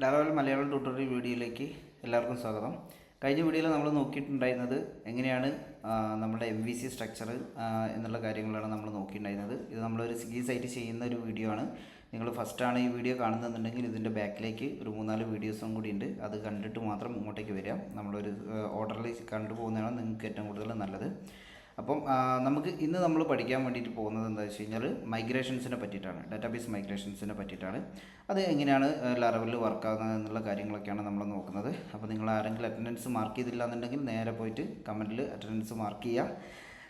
ലാറവൽ Malayalam tutorial വീഡിയോയിലേക്ക് എല്ലാവർക്കും സ്വാഗതം. കഴിഞ്ഞ വീഡിയോയിൽ നമ്മൾ നോക്കിയിട്ടുണ്ടായിരുന്നത് എങ്ങനെയാണ് നമ്മുടെ MVC സ്ട്രക്ചർ എന്നുള്ള കാര്യങ്ങളാണ് നമ്മൾ നോക്കിയിട്ടുണ്ടായിരുന്നത്. ഇത് നമ്മളൊരു സീരീസ് ആയിട്ട് ചെയ്യുന്ന ഒരു വീഡിയോ ആണ്. നിങ്ങൾ ഫസ്റ്റാണ് ഈ വീഡിയോ കാണുന്നുണ്ടെങ്കിൽ ഇതിൻ്റെ ബാക്കിലേക്ക് ഒരു 3-4 വീഡിയോസും കൂടി ഉണ്ട്. അത് കണ്ടിട്ട് മാത്രം ഇങ്ങോട്ടേക്ക് വരാം. നമ്മളൊരു ഓർഡറിൽ കണ്ടുപോകുന്നതാണ് നിങ്ങൾക്ക് ഏറ്റവും കൂടുതൽ നല്ലത്. അപ്പം നമുക്ക് ഇന്ന് നമ്മൾ പഠിക്കാൻ വേണ്ടിയിട്ട് പോകുന്നത് എന്താ വെച്ച് കഴിഞ്ഞാൽ മൈഗ്രേഷൻസിനെ പറ്റിയിട്ടാണ്, ഡാറ്റാബേസ് മൈഗ്രേഷൻസിനെ പറ്റിയിട്ടാണ്. അത് എങ്ങനെയാണ് ലാറവലിൽ വർക്കാകുന്നത് എന്നുള്ള കാര്യങ്ങളൊക്കെയാണ് നമ്മൾ നോക്കുന്നത്. അപ്പോൾ നിങ്ങൾ ആരെങ്കിലും അറ്റൻഡൻസ് മാർക്ക് ചെയ്തില്ല എന്നുണ്ടെങ്കിൽ നേരെ പോയിട്ട് കമൻറ്റിൽ അറ്റൻഡൻസ് മാർക്ക് ചെയ്യുക,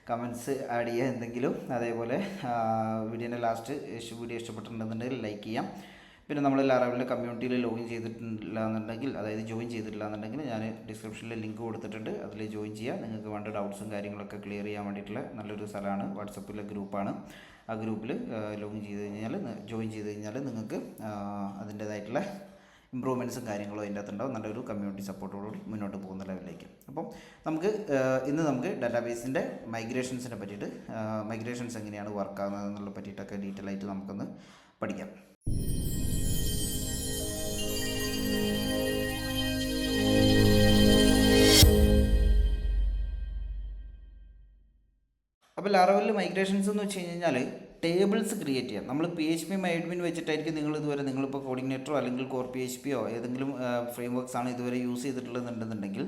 കമൻറ്റ്സ് ആഡ് ചെയ്യുക എന്തെങ്കിലും. അതേപോലെ വീഡിയോൻ്റെ ലാസ്റ്റ് വീഡിയോ ഇഷ്ടപ്പെട്ടിട്ടുണ്ടെന്നുണ്ടെങ്കിൽ ലൈക്ക് ചെയ്യാം. പിന്നെ നമ്മൾ ലാറവലിൻ്റെ കമ്മ്യൂണിറ്റിയിൽ ലോഗിൻ ചെയ്തിട്ടില്ല എന്നുണ്ടെങ്കിൽ, അതായത് ജോയിൻ ചെയ്തിട്ടില്ല എന്നുണ്ടെങ്കിൽ ഞാൻ ഡിസ്ക്രിപ്ഷനിൽ ലിങ്ക് കൊടുത്തിട്ടുണ്ട്, അതിൽ ജോയിൻ ചെയ്യുക. നിങ്ങൾക്ക് വേണ്ട ഡൗട്ട്സും കാര്യങ്ങളൊക്കെ ക്ലിയർ ചെയ്യാൻ വേണ്ടിയിട്ടുള്ള നല്ലൊരു സ്ഥലമാണ്. വാട്സപ്പിലെ ഗ്രൂപ്പാണ്. ആ ഗ്രൂപ്പിൽ ലോഗിൻ ചെയ്ത് കഴിഞ്ഞാൽ, ജോയിൻ ചെയ്ത് കഴിഞ്ഞാൽ നിങ്ങൾക്ക് അതിൻ്റേതായിട്ടുള്ള ഇമ്പ്രൂവ്മെൻറ്റ്സും കാര്യങ്ങളും അതിൻ്റെ അകത്തുണ്ടാവും. നല്ലൊരു കമ്മ്യൂണിറ്റി സപ്പോർട്ടോടുകൂടി മുന്നോട്ട് പോകുന്ന ലെവലിലേക്ക്. അപ്പം ഇന്ന് നമുക്ക് ഡാറ്റാബേസിൻ്റെ മൈഗ്രേഷൻസിനെ പറ്റിയിട്ട്, മൈഗ്രേഷൻസ് എങ്ങനെയാണ് വർക്കാകുന്നത് എന്നുള്ള പറ്റിയിട്ടൊക്കെ ഡീറ്റെയിൽ ആയിട്ട് നമുക്കൊന്ന് പഠിക്കാം. അപ്പോൾ ലാറവലിൽ മൈഗ്രേഷൻസ് എന്ന് വെച്ച് കഴിഞ്ഞാൽ ടേബിൾസ് ക്രിയേറ്റ് ചെയ്യാം. നമ്മൾ PHP മൈഡ്മിൻ വെച്ചിട്ടായിരിക്കും നിങ്ങളിപ്പോൾ കോർഡിനേറ്ററോ അല്ലെങ്കിൽ കോർ PHPയോ ഏതെങ്കിലും ഫ്രെയിം വർക്ക്സ് ആണ് ഇതുവരെ യൂസ് ചെയ്തിട്ടുള്ളതെന്നുണ്ടെന്നുണ്ടെങ്കിൽ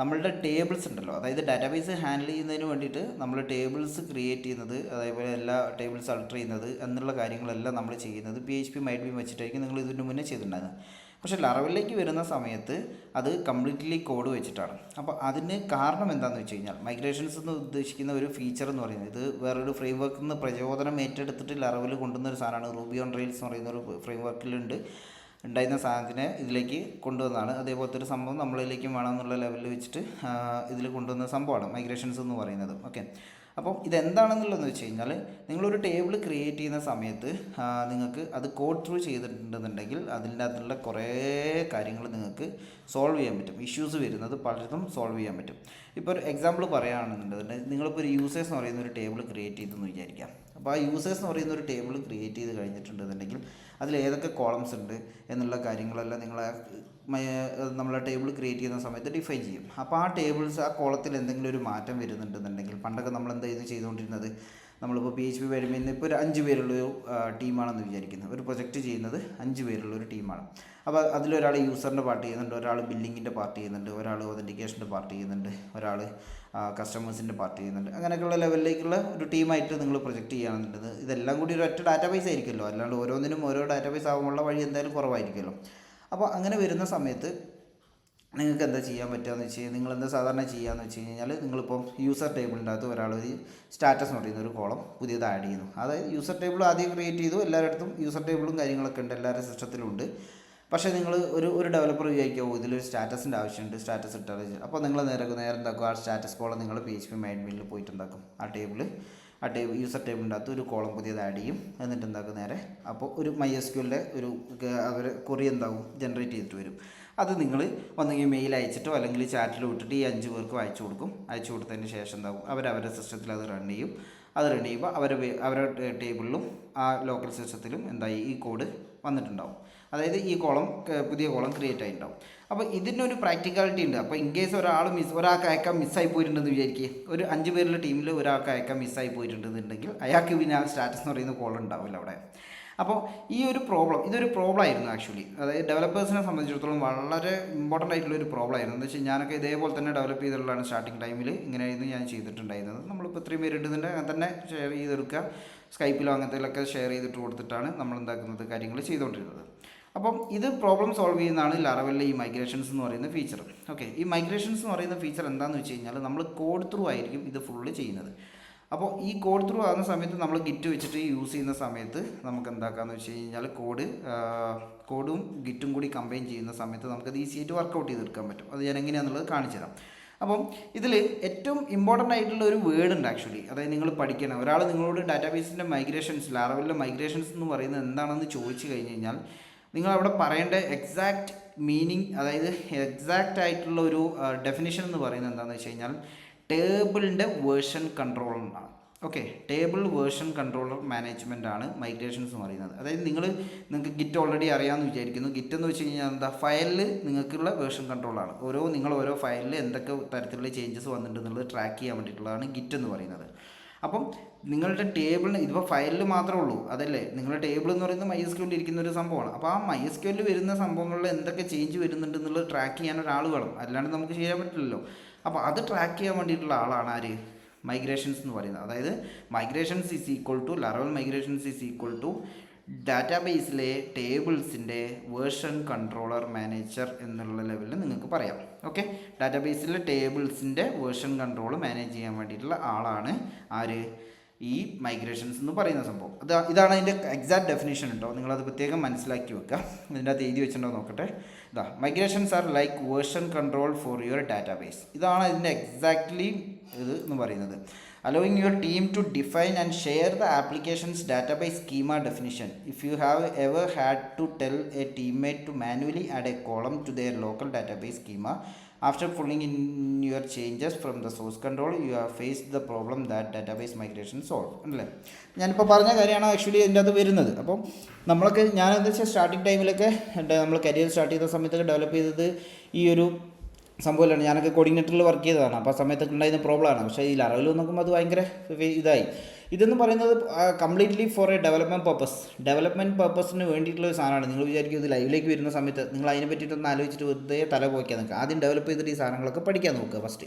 നമ്മളുടെ ടേബിൾസ് ഉണ്ടല്ലോ, അതായത് ഡാറ്റാബേസ് ഹാൻഡിൽ ചെയ്യുന്നതിന് വേണ്ടിയിട്ട് നമ്മൾ ടേബിൾസ് ക്രിയേറ്റ് ചെയ്യുന്നത്, അതേപോലെ എല്ലാ ടേബിൾസ് അൾട്ടർ ചെയ്യുന്നത് എന്നുള്ള കാര്യങ്ങളെല്ലാം നമ്മൾ ചെയ്യുന്നത് PHP മൈഡ്മിൻ വെച്ചിട്ടായിരിക്കും നിങ്ങൾ ഇതിന് മുന്നേ ചെയ്തിട്ടുണ്ടായിരുന്നത്. പക്ഷേ ലാറവലിലേക്ക് വരുന്ന സമയത്ത് അത് കംപ്ലീറ്റ്ലി കോഡ് വെച്ചിട്ടാണ്. അപ്പോൾ അതിന് കാരണം എന്താണെന്ന് വെച്ച് കഴിഞ്ഞാൽ, മൈഗ്രേഷൻസ് എന്ന് ഉദ്ദേശിക്കുന്ന ഒരു ഫീച്ചർ എന്ന് പറയുന്നത്, ഇത് വേറൊരു ഫ്രെയിം വർക്കിൽ നിന്ന് പ്രചോദനം ഏറ്റെടുത്തിട്ട് ലാറവലിൽ കൊണ്ടുവന്ന ഒരു സാധനമാണ്. റൂബി ഓൺ റെയിൽസ് എന്ന് പറയുന്ന ഒരു ഫ്രെയിം ഉണ്ടായിരുന്ന സാധനത്തിനെ ഇതിലേക്ക് കൊണ്ടുവന്നതാണ്. അതേപോലത്തെ ഒരു സംഭവം നമ്മളിലേക്കും വേണമെന്നുള്ള ലെവലിൽ വെച്ചിട്ട് ഇതിൽ കൊണ്ടുവന്ന സംഭവമാണ് മൈഗ്രേഷൻസ് എന്ന് പറയുന്നത്. ഓക്കെ, അപ്പം ഇതെന്താണെന്നുള്ളതെന്ന് വെച്ച് കഴിഞ്ഞാൽ, നിങ്ങളൊരു ടേബിൾ ക്രിയേറ്റ് ചെയ്യുന്ന സമയത്ത് നിങ്ങൾക്ക് അത് കോഡ് ത്രൂ ചെയ്തിട്ടുണ്ടെന്നുണ്ടെങ്കിൽ അതിൻ്റെ അകത്തുള്ള കുറേ കാര്യങ്ങൾ നിങ്ങൾക്ക് സോൾവ് ചെയ്യാൻ പറ്റും. ഇഷ്യൂസ് വരുന്നത് പലതും സോൾവ് ചെയ്യാൻ പറ്റും. ഇപ്പോൾ ഒരു എക്സാമ്പിൾ പറയുകയാണെന്നുണ്ടെങ്കിൽ, നിങ്ങളിപ്പോൾ ഒരു യൂസേഴ്സ് എന്ന് പറയുന്ന ഒരു ടേബിൾ ക്രിയേറ്റ് ചെയ്തെന്ന് വിചാരിക്കാം. അപ്പോൾ ആ യൂസേഴ്സ് എന്ന് പറയുന്ന ഒരു ടേബിൾ ക്രിയേറ്റ് ചെയ്ത് കഴിഞ്ഞിട്ടുണ്ടെന്നുണ്ടെങ്കിൽ അതിൽ ഏതൊക്കെ കോളംസ് ഉണ്ട് എന്നുള്ള കാര്യങ്ങളെല്ലാം നമ്മളെ ടേബിൾ ക്രിയേറ്റ് ചെയ്യുന്ന സമയത്ത് ഡിഫൈൻ ചെയ്യും. അപ്പോൾ ആ ടേബിൾസ്, ആ കോളത്തിൽ എന്തെങ്കിലും ഒരു മാറ്റം വരുന്നുണ്ടെന്നുണ്ടെങ്കിൽ, പണ്ടൊക്കെ നമ്മൾ എന്താ ഇത് ചെയ്തുകൊണ്ടിരുന്നത്, നമ്മളിപ്പോൾ PHP വരുമ്പോൾ ഇപ്പോൾ ഒരു 5 പേരുള്ളൊരു ടീമാണെന്ന് വിചാരിക്കുന്നത്. ഒരു പ്രൊജക്റ്റ് ചെയ്യുന്നത് 5 പേരുള്ളൊരു ടീമാണ്. അപ്പോൾ അതിലൊരാൾ യൂസറിൻ്റെ പാർട്ട് ചെയ്യുന്നുണ്ട്, ഒരാൾ ബില്ലിങ്ങിൻ്റെ പാർട്ട് ചെയ്യുന്നുണ്ട്, ഒരാൾ ഒതൻറ്റിക്കേഷൻ്റെ പാർട്ട് ചെയ്യുന്നുണ്ട്, ഒരാൾ കസ്റ്റമേഴ്സിൻ്റെ പാർട്ട് ചെയ്യുന്നുണ്ട്. അങ്ങനെയൊക്കെയുള്ള ലെവലിലേക്കുള്ള ഒരു ടീമായിട്ട് നിങ്ങൾ പ്രൊജക്റ്റ് ചെയ്യുകയാണെന്നുള്ളത് ഇതെല്ലാം കൂടി ഒരു ഒറ്റ ഡാറ്റാബേസ് ആയിരിക്കുമല്ലോ, അല്ലാണ്ട് ഓരോന്നിനും ഓരോ ഡാറ്റാബേസ് ആകുമ്പോഴുള്ള വഴി എന്തായാലും കുറവായിരിക്കുമല്ലോ. അപ്പോൾ അങ്ങനെ വരുന്ന സമയത്ത് നിങ്ങൾക്ക് എന്താ ചെയ്യാൻ പറ്റുകയെന്ന് വെച്ച് കഴിഞ്ഞാൽ, നിങ്ങളെന്താ സാധാരണ ചെയ്യാമെന്ന് വെച്ച് കഴിഞ്ഞാൽ, നിങ്ങളിപ്പം യൂസർ ടേബിളിൻ്റെ അകത്ത് ഒരാളൊരു സ്റ്റാറ്റസ് എന്ന് പറയുന്ന ഒരു കോളം പുതിയത് ആഡ് ചെയ്യുന്നു. അതായത് യൂസർ ടേബിൾ ആദ്യം ക്രിയേറ്റ് ചെയ്തു, എല്ലാവരുടെ അടുത്തും യൂസർ ടേബിളും കാര്യങ്ങളൊക്കെ ഉണ്ട്, എല്ലാവരുടെ സിസ്റ്റത്തിലും ഉണ്ട്. പക്ഷേ നിങ്ങൾ ഒരു ഡെവലപ്പർ വിചാരിക്കുമോ ഇതിലൊരു സ്റ്റാറ്റസിൻ്റെ ആവശ്യമുണ്ട്, സ്റ്റാറ്റസ് ഇട്ടാൽ. അപ്പോൾ നിങ്ങൾ നേരെ എന്താക്കും, ആ സ്റ്റാറ്റസ് കോളം നിങ്ങൾ PHP മൈഡ്മിനിൽ പോയിട്ട് എന്താക്കും, ആ യൂസർ ടേബിളിൻ്റെ അകത്ത് ഒരു കോളം പുതിയത് ആഡ് ചെയ്യും. എന്നിട്ട് എന്താക്കും, നേരെ അപ്പോൾ ഒരു MySQLൻ്റെ അവർ കൊറി എന്താകും, ജനറേറ്റ് ചെയ്തിട്ട് വരും. അത് നിങ്ങൾ ഒന്നെങ്കിൽ മെയിൽ അയച്ചിട്ടോ അല്ലെങ്കിൽ ചാറ്റിൽ വിട്ടിട്ട് ഈ 5 പേർക്കും അയച്ചു കൊടുക്കും. അയച്ചു കൊടുത്തതിന് ശേഷം എന്താകും, അവരവരുടെ സിസ്റ്റത്തിൽ അത് റൺ ചെയ്യും. അത് റൺ ചെയ്യുമ്പോൾ അവരുടെ ടേബിളിലും ആ ലോക്കൽ സിസ്റ്റത്തിലും എന്തായി ഈ കോഡ് വന്നിട്ടുണ്ടാവും. അതായത് ഈ പുതിയ കോളം ക്രിയേറ്റ് ആയിട്ടുണ്ടാവും. അപ്പോൾ ഇതിനൊരു പ്രാക്ടിക്കാലിറ്റി ഉണ്ട്. അപ്പോൾ ഇൻ കേസ് ഒരാൾക്ക് അയക്കാൻ മിസ്സായി പോയിട്ടുണ്ടെന്ന് വിചാരിക്കുക, ഒരു 5 പേരുള്ള ടീമിൽ ഒരാൾക്ക് അയക്കാൻ മിസ്സായി പോയിട്ടുണ്ടെന്നുണ്ടെങ്കിൽ അയാൾക്ക് പിന്നെ ആ സ്റ്റാറ്റസ് എന്ന് പറയുന്ന കോൾ ഉണ്ടാവില്ല അവിടെ. അപ്പോൾ ഇതൊരു പ്രോബ്ലം ആയിരുന്നു ആക്ച്വലി. അതായത് ഡെവലപ്പേഴ്സിനെ സംബന്ധിച്ചിടത്തോളം വളരെ ഇമ്പോർട്ടൻ്റ് ആയിട്ടുള്ളൊരു പ്രോബ്ലം ആയിരുന്നു. എന്താ വെച്ചാൽ ഞാനൊക്കെ ഇതേപോലെ തന്നെ ഡെവലപ്പ് ചെയ്തിട്ടുള്ളതാണ്. സ്റ്റാർട്ടിങ് ടൈമിൽ ഇങ്ങനെയായിരുന്നു ഞാൻ ചെയ്തിട്ടുണ്ടായിരുന്നത്. നമ്മളിപ്പോൾ ഇത്രയും പേരുണ്ടെന്നുണ്ടെങ്കിൽ അങ്ങനെ തന്നെ ഷെയർ ചെയ്തെടുക്കുക, സ്കൈപ്പിലോ അങ്ങനത്തേലൊക്കെ ഷെയർ ചെയ്തിട്ട് കൊടുത്തിട്ടാണ് നമ്മൾ എന്താക്കുന്നത്, കാര്യങ്ങൾ ചെയ്തുകൊണ്ടിരുന്നത്. അപ്പം ഇത് പ്രോബ്ലം സോൾവ് ചെയ്യുന്നതാണ് ലാറവലിലെ ഈ മൈഗ്രേഷൻസ് എന്ന് പറയുന്ന ഫീച്ചർ. ഓക്കെ, ഈ മൈഗ്രേഷൻസ് എന്ന് പറയുന്ന ഫീച്ചർ എന്താണെന്ന് വെച്ച് കഴിഞ്ഞാൽ, നമ്മൾ കോഡ് ത്രൂ ആയിരിക്കും ഇത് ഫുള്ള് ചെയ്യുന്നത്. അപ്പോൾ ഈ കോഡ് ത്രൂ ആകുന്ന സമയത്ത് നമ്മൾ ഗിറ്റ് വെച്ചിട്ട് യൂസ് ചെയ്യുന്ന സമയത്ത് നമുക്ക് എന്താക്കാമെന്ന് വെച്ച് കഴിഞ്ഞാൽ, കോഡും ഗിറ്റും കൂടി കമ്പൈൻ ചെയ്യുന്ന സമയത്ത് നമുക്കത് ഈസി ആയിട്ട് വർക്കൗട്ട് ചെയ്തെടുക്കാൻ പറ്റും. അത് ഞാൻ എങ്ങനെയാണെന്നുള്ളത് കാണിച്ചു തരാം. അപ്പം ഇതിൽ ഏറ്റവും ഇമ്പോർട്ടൻ്റ് ആയിട്ടുള്ള ഒരു വേർഡ് ഉണ്ട് ആക്ച്വലി. അതായത് നിങ്ങൾ പഠിക്കണം. ഒരാൾ നിങ്ങളോട് ഡാറ്റാബേസിൻ്റെ ലാറവലിലെ മൈഗ്രേഷൻസ് എന്ന് പറയുന്നത് എന്താണെന്ന് ചോദിച്ചു കഴിഞ്ഞ് കഴിഞ്ഞാൽ, നിങ്ങളവിടെ പറയേണ്ട എക്സാക്റ്റ് മീനിങ്, അതായത് എക്സാക്റ്റ് ആയിട്ടുള്ള ഒരു ഡെഫിനിഷൻ എന്ന് പറയുന്നത് എന്താണെന്ന് വെച്ച് കഴിഞ്ഞാൽ, ടേബിളിൻ്റെ വേർഷൻ കൺട്രോൾ എന്നാണ്. Okay, table version controller management ആണ് മൈഗ്രേഷൻസ് എന്ന് പറയുന്നത്. അതായത് നിങ്ങൾക്ക് ഗിറ്റ് ഓൾറെഡി അറിയാമെന്ന് വിചാരിക്കുന്നു. ഗിറ്റ് എന്ന് വെച്ച് കഴിഞ്ഞാൽ എന്താ, ഫയലിൽ നിങ്ങൾക്കുള്ള വേർഷൻ കൺട്രോളാണ്. നിങ്ങൾ ഓരോ ഫയലിൽ എന്തൊക്കെ തരത്തിലുള്ള ചേഞ്ചസ് വന്നിട്ടുണ്ടെന്നുള്ളത് ട്രാക്ക് ചെയ്യാൻ വേണ്ടിയിട്ടുള്ളതാണ് ഗിറ്റ് എന്ന് പറയുന്നത്. അപ്പം നിങ്ങളുടെ ടേബിളിന് ഇതിപ്പോൾ ഫയലിൽ മാത്രമേ ഉള്ളൂ, അതല്ലേ നിങ്ങളുടെ ടേബിൾ എന്ന് പറയുന്നത് MySQL ഇരിക്കുന്ന ഒരു സംഭവമാണ്. അപ്പോൾ ആ MySQL വരുന്ന സംഭവങ്ങളിൽ എന്തൊക്കെ ചേഞ്ച് വരുന്നുണ്ട് എന്നുള്ളത് ട്രാക്ക് ചെയ്യാൻ ഒരാൾ വേണം, അല്ലാണ്ട് നമുക്ക് ചെയ്യാൻ പറ്റില്ലല്ലോ. അപ്പോൾ അത് ട്രാക്ക് ചെയ്യാൻ വേണ്ടിയിട്ടുള്ള ആളാണ് ആര്, മൈഗ്രേഷൻസ് എന്ന് പറയുന്നത്. അതായത് migrations is equal to Laravel migrations is equal to ഡാറ്റാബേസിലെ ടേബിൾസിൻ്റെ വേർഷൻ കൺട്രോളർ മാനേജർ എന്നുള്ള ലെവലിൽ നിങ്ങൾക്ക് പറയാം. ഓക്കെ, ഡാറ്റാബേസിലെ ടേബിൾസിൻ്റെ വേർഷൻ കൺട്രോൾ മാനേജ് ചെയ്യാൻ വേണ്ടിയിട്ടുള്ള ആളാണ് ആര്, ഈ മൈഗ്രേഷൻസ് എന്ന് പറയുന്ന സംഭവം. ഇതാണ് അതിൻ്റെ എക്സാക്ട് ഡെഫിനേഷൻ ഉണ്ടോ, നിങ്ങളത് പ്രത്യേകം മനസ്സിലാക്കി വെക്കുക. ഇതിൻ്റെ അകത്ത് എഴുതി വെച്ചിട്ടുണ്ടോ നോക്കട്ടെ. Migrations are like version control for your database. ഇതാണ് ഇതിൻ്റെ എക്സാക്ട്ലി ഇത് എന്ന് പറയുന്നത്. Allowing your team to define and share the applications database schema definition. If you have ever had to tell a teammate to manually add a column to their local database schema after pulling in your changes from the source control, you have faced the problem that database migration solve. അല്ലേ, ഞാനിപ്പോൾ പറഞ്ഞ കാര്യമാണ് actually ഇതിൻ്റെ അത് വരുന്നത്. അപ്പം ഞാനെന്താ വെച്ചാൽ സ്റ്റാർട്ടിങ് ടൈമിലൊക്കെ നമ്മൾ കരിയർ സ്റ്റാർട്ട് ചെയ്ത സമയത്തൊക്കെ ഡെവലപ്പ് ചെയ്തത് ഈ ഒരു സംഭവമില്ലാണ്. ഞാനൊക്കെ കോർഡിനേറ്ററിൽ വർക്ക് ചെയ്തതാണ്. അപ്പോൾ ആ സമയത്തൊക്കെ ഉണ്ടായിരുന്ന പ്രോബ്ലമാണ്. പക്ഷേ ഈ ലാറവൽ നോക്കുമ്പോൾ അത് ഭയങ്കര ഇതായി. ഇതെന്ന് പറയുന്നത് കംപ്ലീറ്റ്ലി ഫോർ എ ഡെവലപ്മെൻറ്റ് പർപ്പസിന് വേണ്ടിയിട്ടുള്ള ഒരു സാധനമാണ്. നിങ്ങൾ വിചാരിക്കും ഇത് ലൈവിലേക്ക് വരുന്ന സമയത്ത് നിങ്ങൾ അതിനെ പറ്റിയിട്ടൊന്ന് ആലോചിച്ചിട്ട് വെറുതെ തല പോയിക്കാൻ നിൽക്കുക. ആദ്യം ഡെവലപ്പ് ചെയ്തിട്ട് ഈ സാധനങ്ങളൊക്കെ പഠിക്കാൻ നോക്കുക ഫസ്റ്റ്.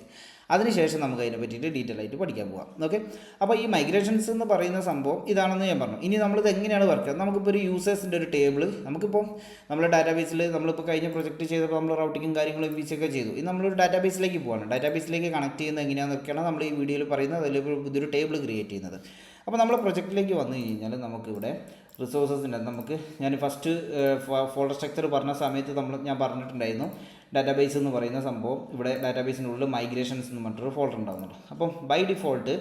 അതിനുശേഷം നമുക്ക് അതിനെ പറ്റിയിട്ട് ഡീറ്റെയിൽ ആയിട്ട് പഠിക്കാൻ പോകാം. ഓക്കെ, അപ്പോൾ ഈ മൈഗ്രേഷൻസ് എന്ന് പറയുന്ന സംഭവം ഇതാണെന്ന് ഞാൻ പറഞ്ഞു. ഇനി നമ്മളിത് എങ്ങനെയാണ് വർക്ക് ചെയ്യുന്നത്, നമുക്കിപ്പോൾ ഒരു യൂസേഴ്സിൻ്റെ ഒരു ടേബിൾ നമുക്കിപ്പോൾ നമ്മുടെ ഡാറ്റാബേസിൽ നമ്മളിപ്പോൾ കഴിഞ്ഞ പ്രൊജക്റ്റ് ചെയ്തപ്പോൾ നമ്മൾ റൗട്ടിങ്ങും കാര്യങ്ങളും MVC ഒക്കെ ചെയ്തു. ഇത് നമ്മളൊരു ഡാറ്റാബേസിലേക്ക് പോകണം. ഡാറ്റാബേസിലേക്ക് കണക്ട് ചെയ്യുന്നത് എങ്ങനെയാണെന്നൊക്കെയാണ് നമ്മൾ ഈ വീഡിയോയിൽ പറയുന്നത്. അതിൽ ഇതൊരു ടേബിൾ ക്രിയേറ്റ് ചെയ്യുന്നത്. അപ്പോൾ നമ്മൾ പ്രൊജക്റ്റിലേക്ക് വന്നു കഴിഞ്ഞാൽ നമുക്കിവിടെ റിസോഴ്സസിൻ്റെ ഞാൻ ഫസ്റ്റ് ഫോൾഡർ സ്ട്രക്ചർ പറഞ്ഞ സമയത്ത് ഞാൻ പറഞ്ഞിട്ടുണ്ടായിരുന്നു ഡാറ്റാബേസ് എന്ന് പറയുന്ന സംഭവം. ഇവിടെ ഡാറ്റാബേസിനുള്ളിൽ മൈഗ്രേഷൻസ് എന്ന് പറഞ്ഞിട്ടൊരു ഫോൾഡർ ഉണ്ടാകുന്നുണ്ട്. അപ്പം ബൈ ഡിഫോൾട്ട്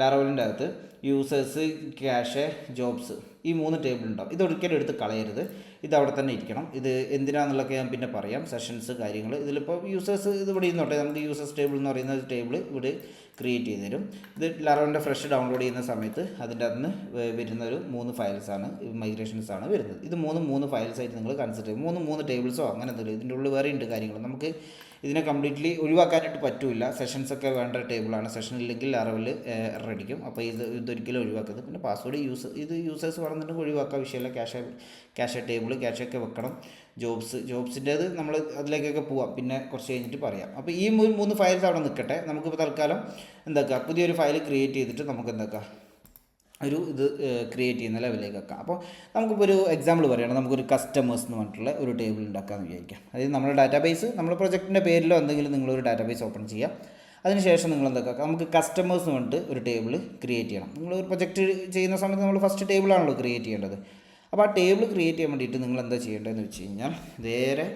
ലാറവലിൻ്റെ അകത്ത് യൂസേഴ്സ്, ക്യാഷ്, ജോബ്സ് ഈ 3 ടേബിൾ ഉണ്ടാവും. ഇതൊരിക്കലും എടുത്ത് കളയരുത്, ഇത് അവിടെ തന്നെ ഇരിക്കണം. ഇത് എന്തിനാണെന്നുള്ളതൊക്കെ ഞാൻ പിന്നെ പറയാം, സെഷൻസ് കാര്യങ്ങൾ. ഇതിലിപ്പോൾ യൂസേഴ്സ് ഇത് ഇവിടെ ഇരുന്നോട്ടെ. നമുക്ക് യൂസേഴ്സ് ടേബിൾ എന്ന് പറയുന്ന ടേബിൾ ഇവിടെ ക്രിയേറ്റ് ചെയ്ത് തരും. ഇത് ലാറവലിൻ്റെ ഫ്രഷ് ഡൗൺലോഡ് ചെയ്യുന്ന സമയത്ത് അതിൻ്റെ അകത്ത് വരുന്ന ഒരു 3 ഫയൽസാണ്, മൈഗ്രേഷൻസ് ആണ് വരുന്നത്. ഇത് 3 ഫയൽസായിട്ട് നിങ്ങൾ കൺസിഡർ ചെയ്യും. 3 ടേബിൾസോ അങ്ങനെ എന്തെങ്കിലും. ഇതിൻ്റെ ഉള്ളിൽ വേറെ ഉണ്ട് കാര്യങ്ങൾ. നമുക്ക് ഇതിനെ കംപ്ലീറ്റ്ലി ഒഴിവാക്കാനായിട്ട് പറ്റില്ല. സെഷൻസൊക്കെ വേണ്ട ടേബിളാണ്. സെഷൻ ഇല്ലെങ്കിൽ ലാറവൽ എറർ അടിക്കും. അപ്പോൾ ഇതൊരിക്കലും ഒഴിവാക്കരുത്. പിന്നെ പാസ്വേഡ് യൂസേഴ്സ് പറഞ്ഞിട്ടുണ്ടെങ്കിൽ ഒഴിവാക്കാൻ വിഷയമില്ല. ക്യാഷ് ടേബിൾ ക്യാഷൊക്കെ വെക്കണം. ജോബ്സിൻ്റേത് നമ്മൾ അതിലേക്കൊക്കെ പോവാം, പിന്നെ കുറച്ച് കഴിഞ്ഞിട്ട് പറയാം. അപ്പോൾ ഈ 3 ഫയൽസ് അവിടെ നിൽക്കട്ടെ. നമുക്കിപ്പോൾ തൽക്കാലം പുതിയൊരു ഫയൽ ക്രിയേറ്റ് ചെയ്തിട്ട് നമുക്ക് ഒരു ഇത് ക്രിയേറ്റ് ചെയ്യുന്ന ലെവലിലേക്ക് വെക്കാം. അപ്പോൾ നമുക്കിപ്പോൾ ഒരു എക്സാമ്പിൾ പറയുകയാണ്. നമുക്കൊരു കസ്റ്റമേഴ്സ് എന്ന് പറഞ്ഞിട്ടുള്ള ഒരു ടേബിൾ ഉണ്ടാക്കാമെന്ന് വിചാരിക്കാം. അതായത് നമ്മുടെ ഡാറ്റാബേസ്, നമ്മുടെ പ്രൊജക്റ്റിൻ്റെ പേരിലോ എന്തെങ്കിലും നിങ്ങളൊരു ഡാറ്റാബേസ് ഓപ്പൺ ചെയ്യാം. അതിനുശേഷം നിങ്ങൾ നമുക്ക് കസ്റ്റമേഴ്സ് എന്ന് പറഞ്ഞിട്ട് ഒരു ടേബിൾ ക്രിയേറ്റ് ചെയ്യണം. നിങ്ങളൊരു പ്രൊജക്റ്റ് ചെയ്യുന്ന സമയത്ത് നമ്മൾ ഫസ്റ്റ് ടേബിളാണല്ലോ ക്രിയേറ്റ് ചെയ്യേണ്ടത്. അപ്പോൾ ആ ടേബിൾ ക്രിയേറ്റ് ചെയ്യാൻ വേണ്ടിയിട്ട് നിങ്ങൾ എന്താ ചെയ്യേണ്ടതെന്ന് വെച്ച് കഴിഞ്ഞാൽ നേരെ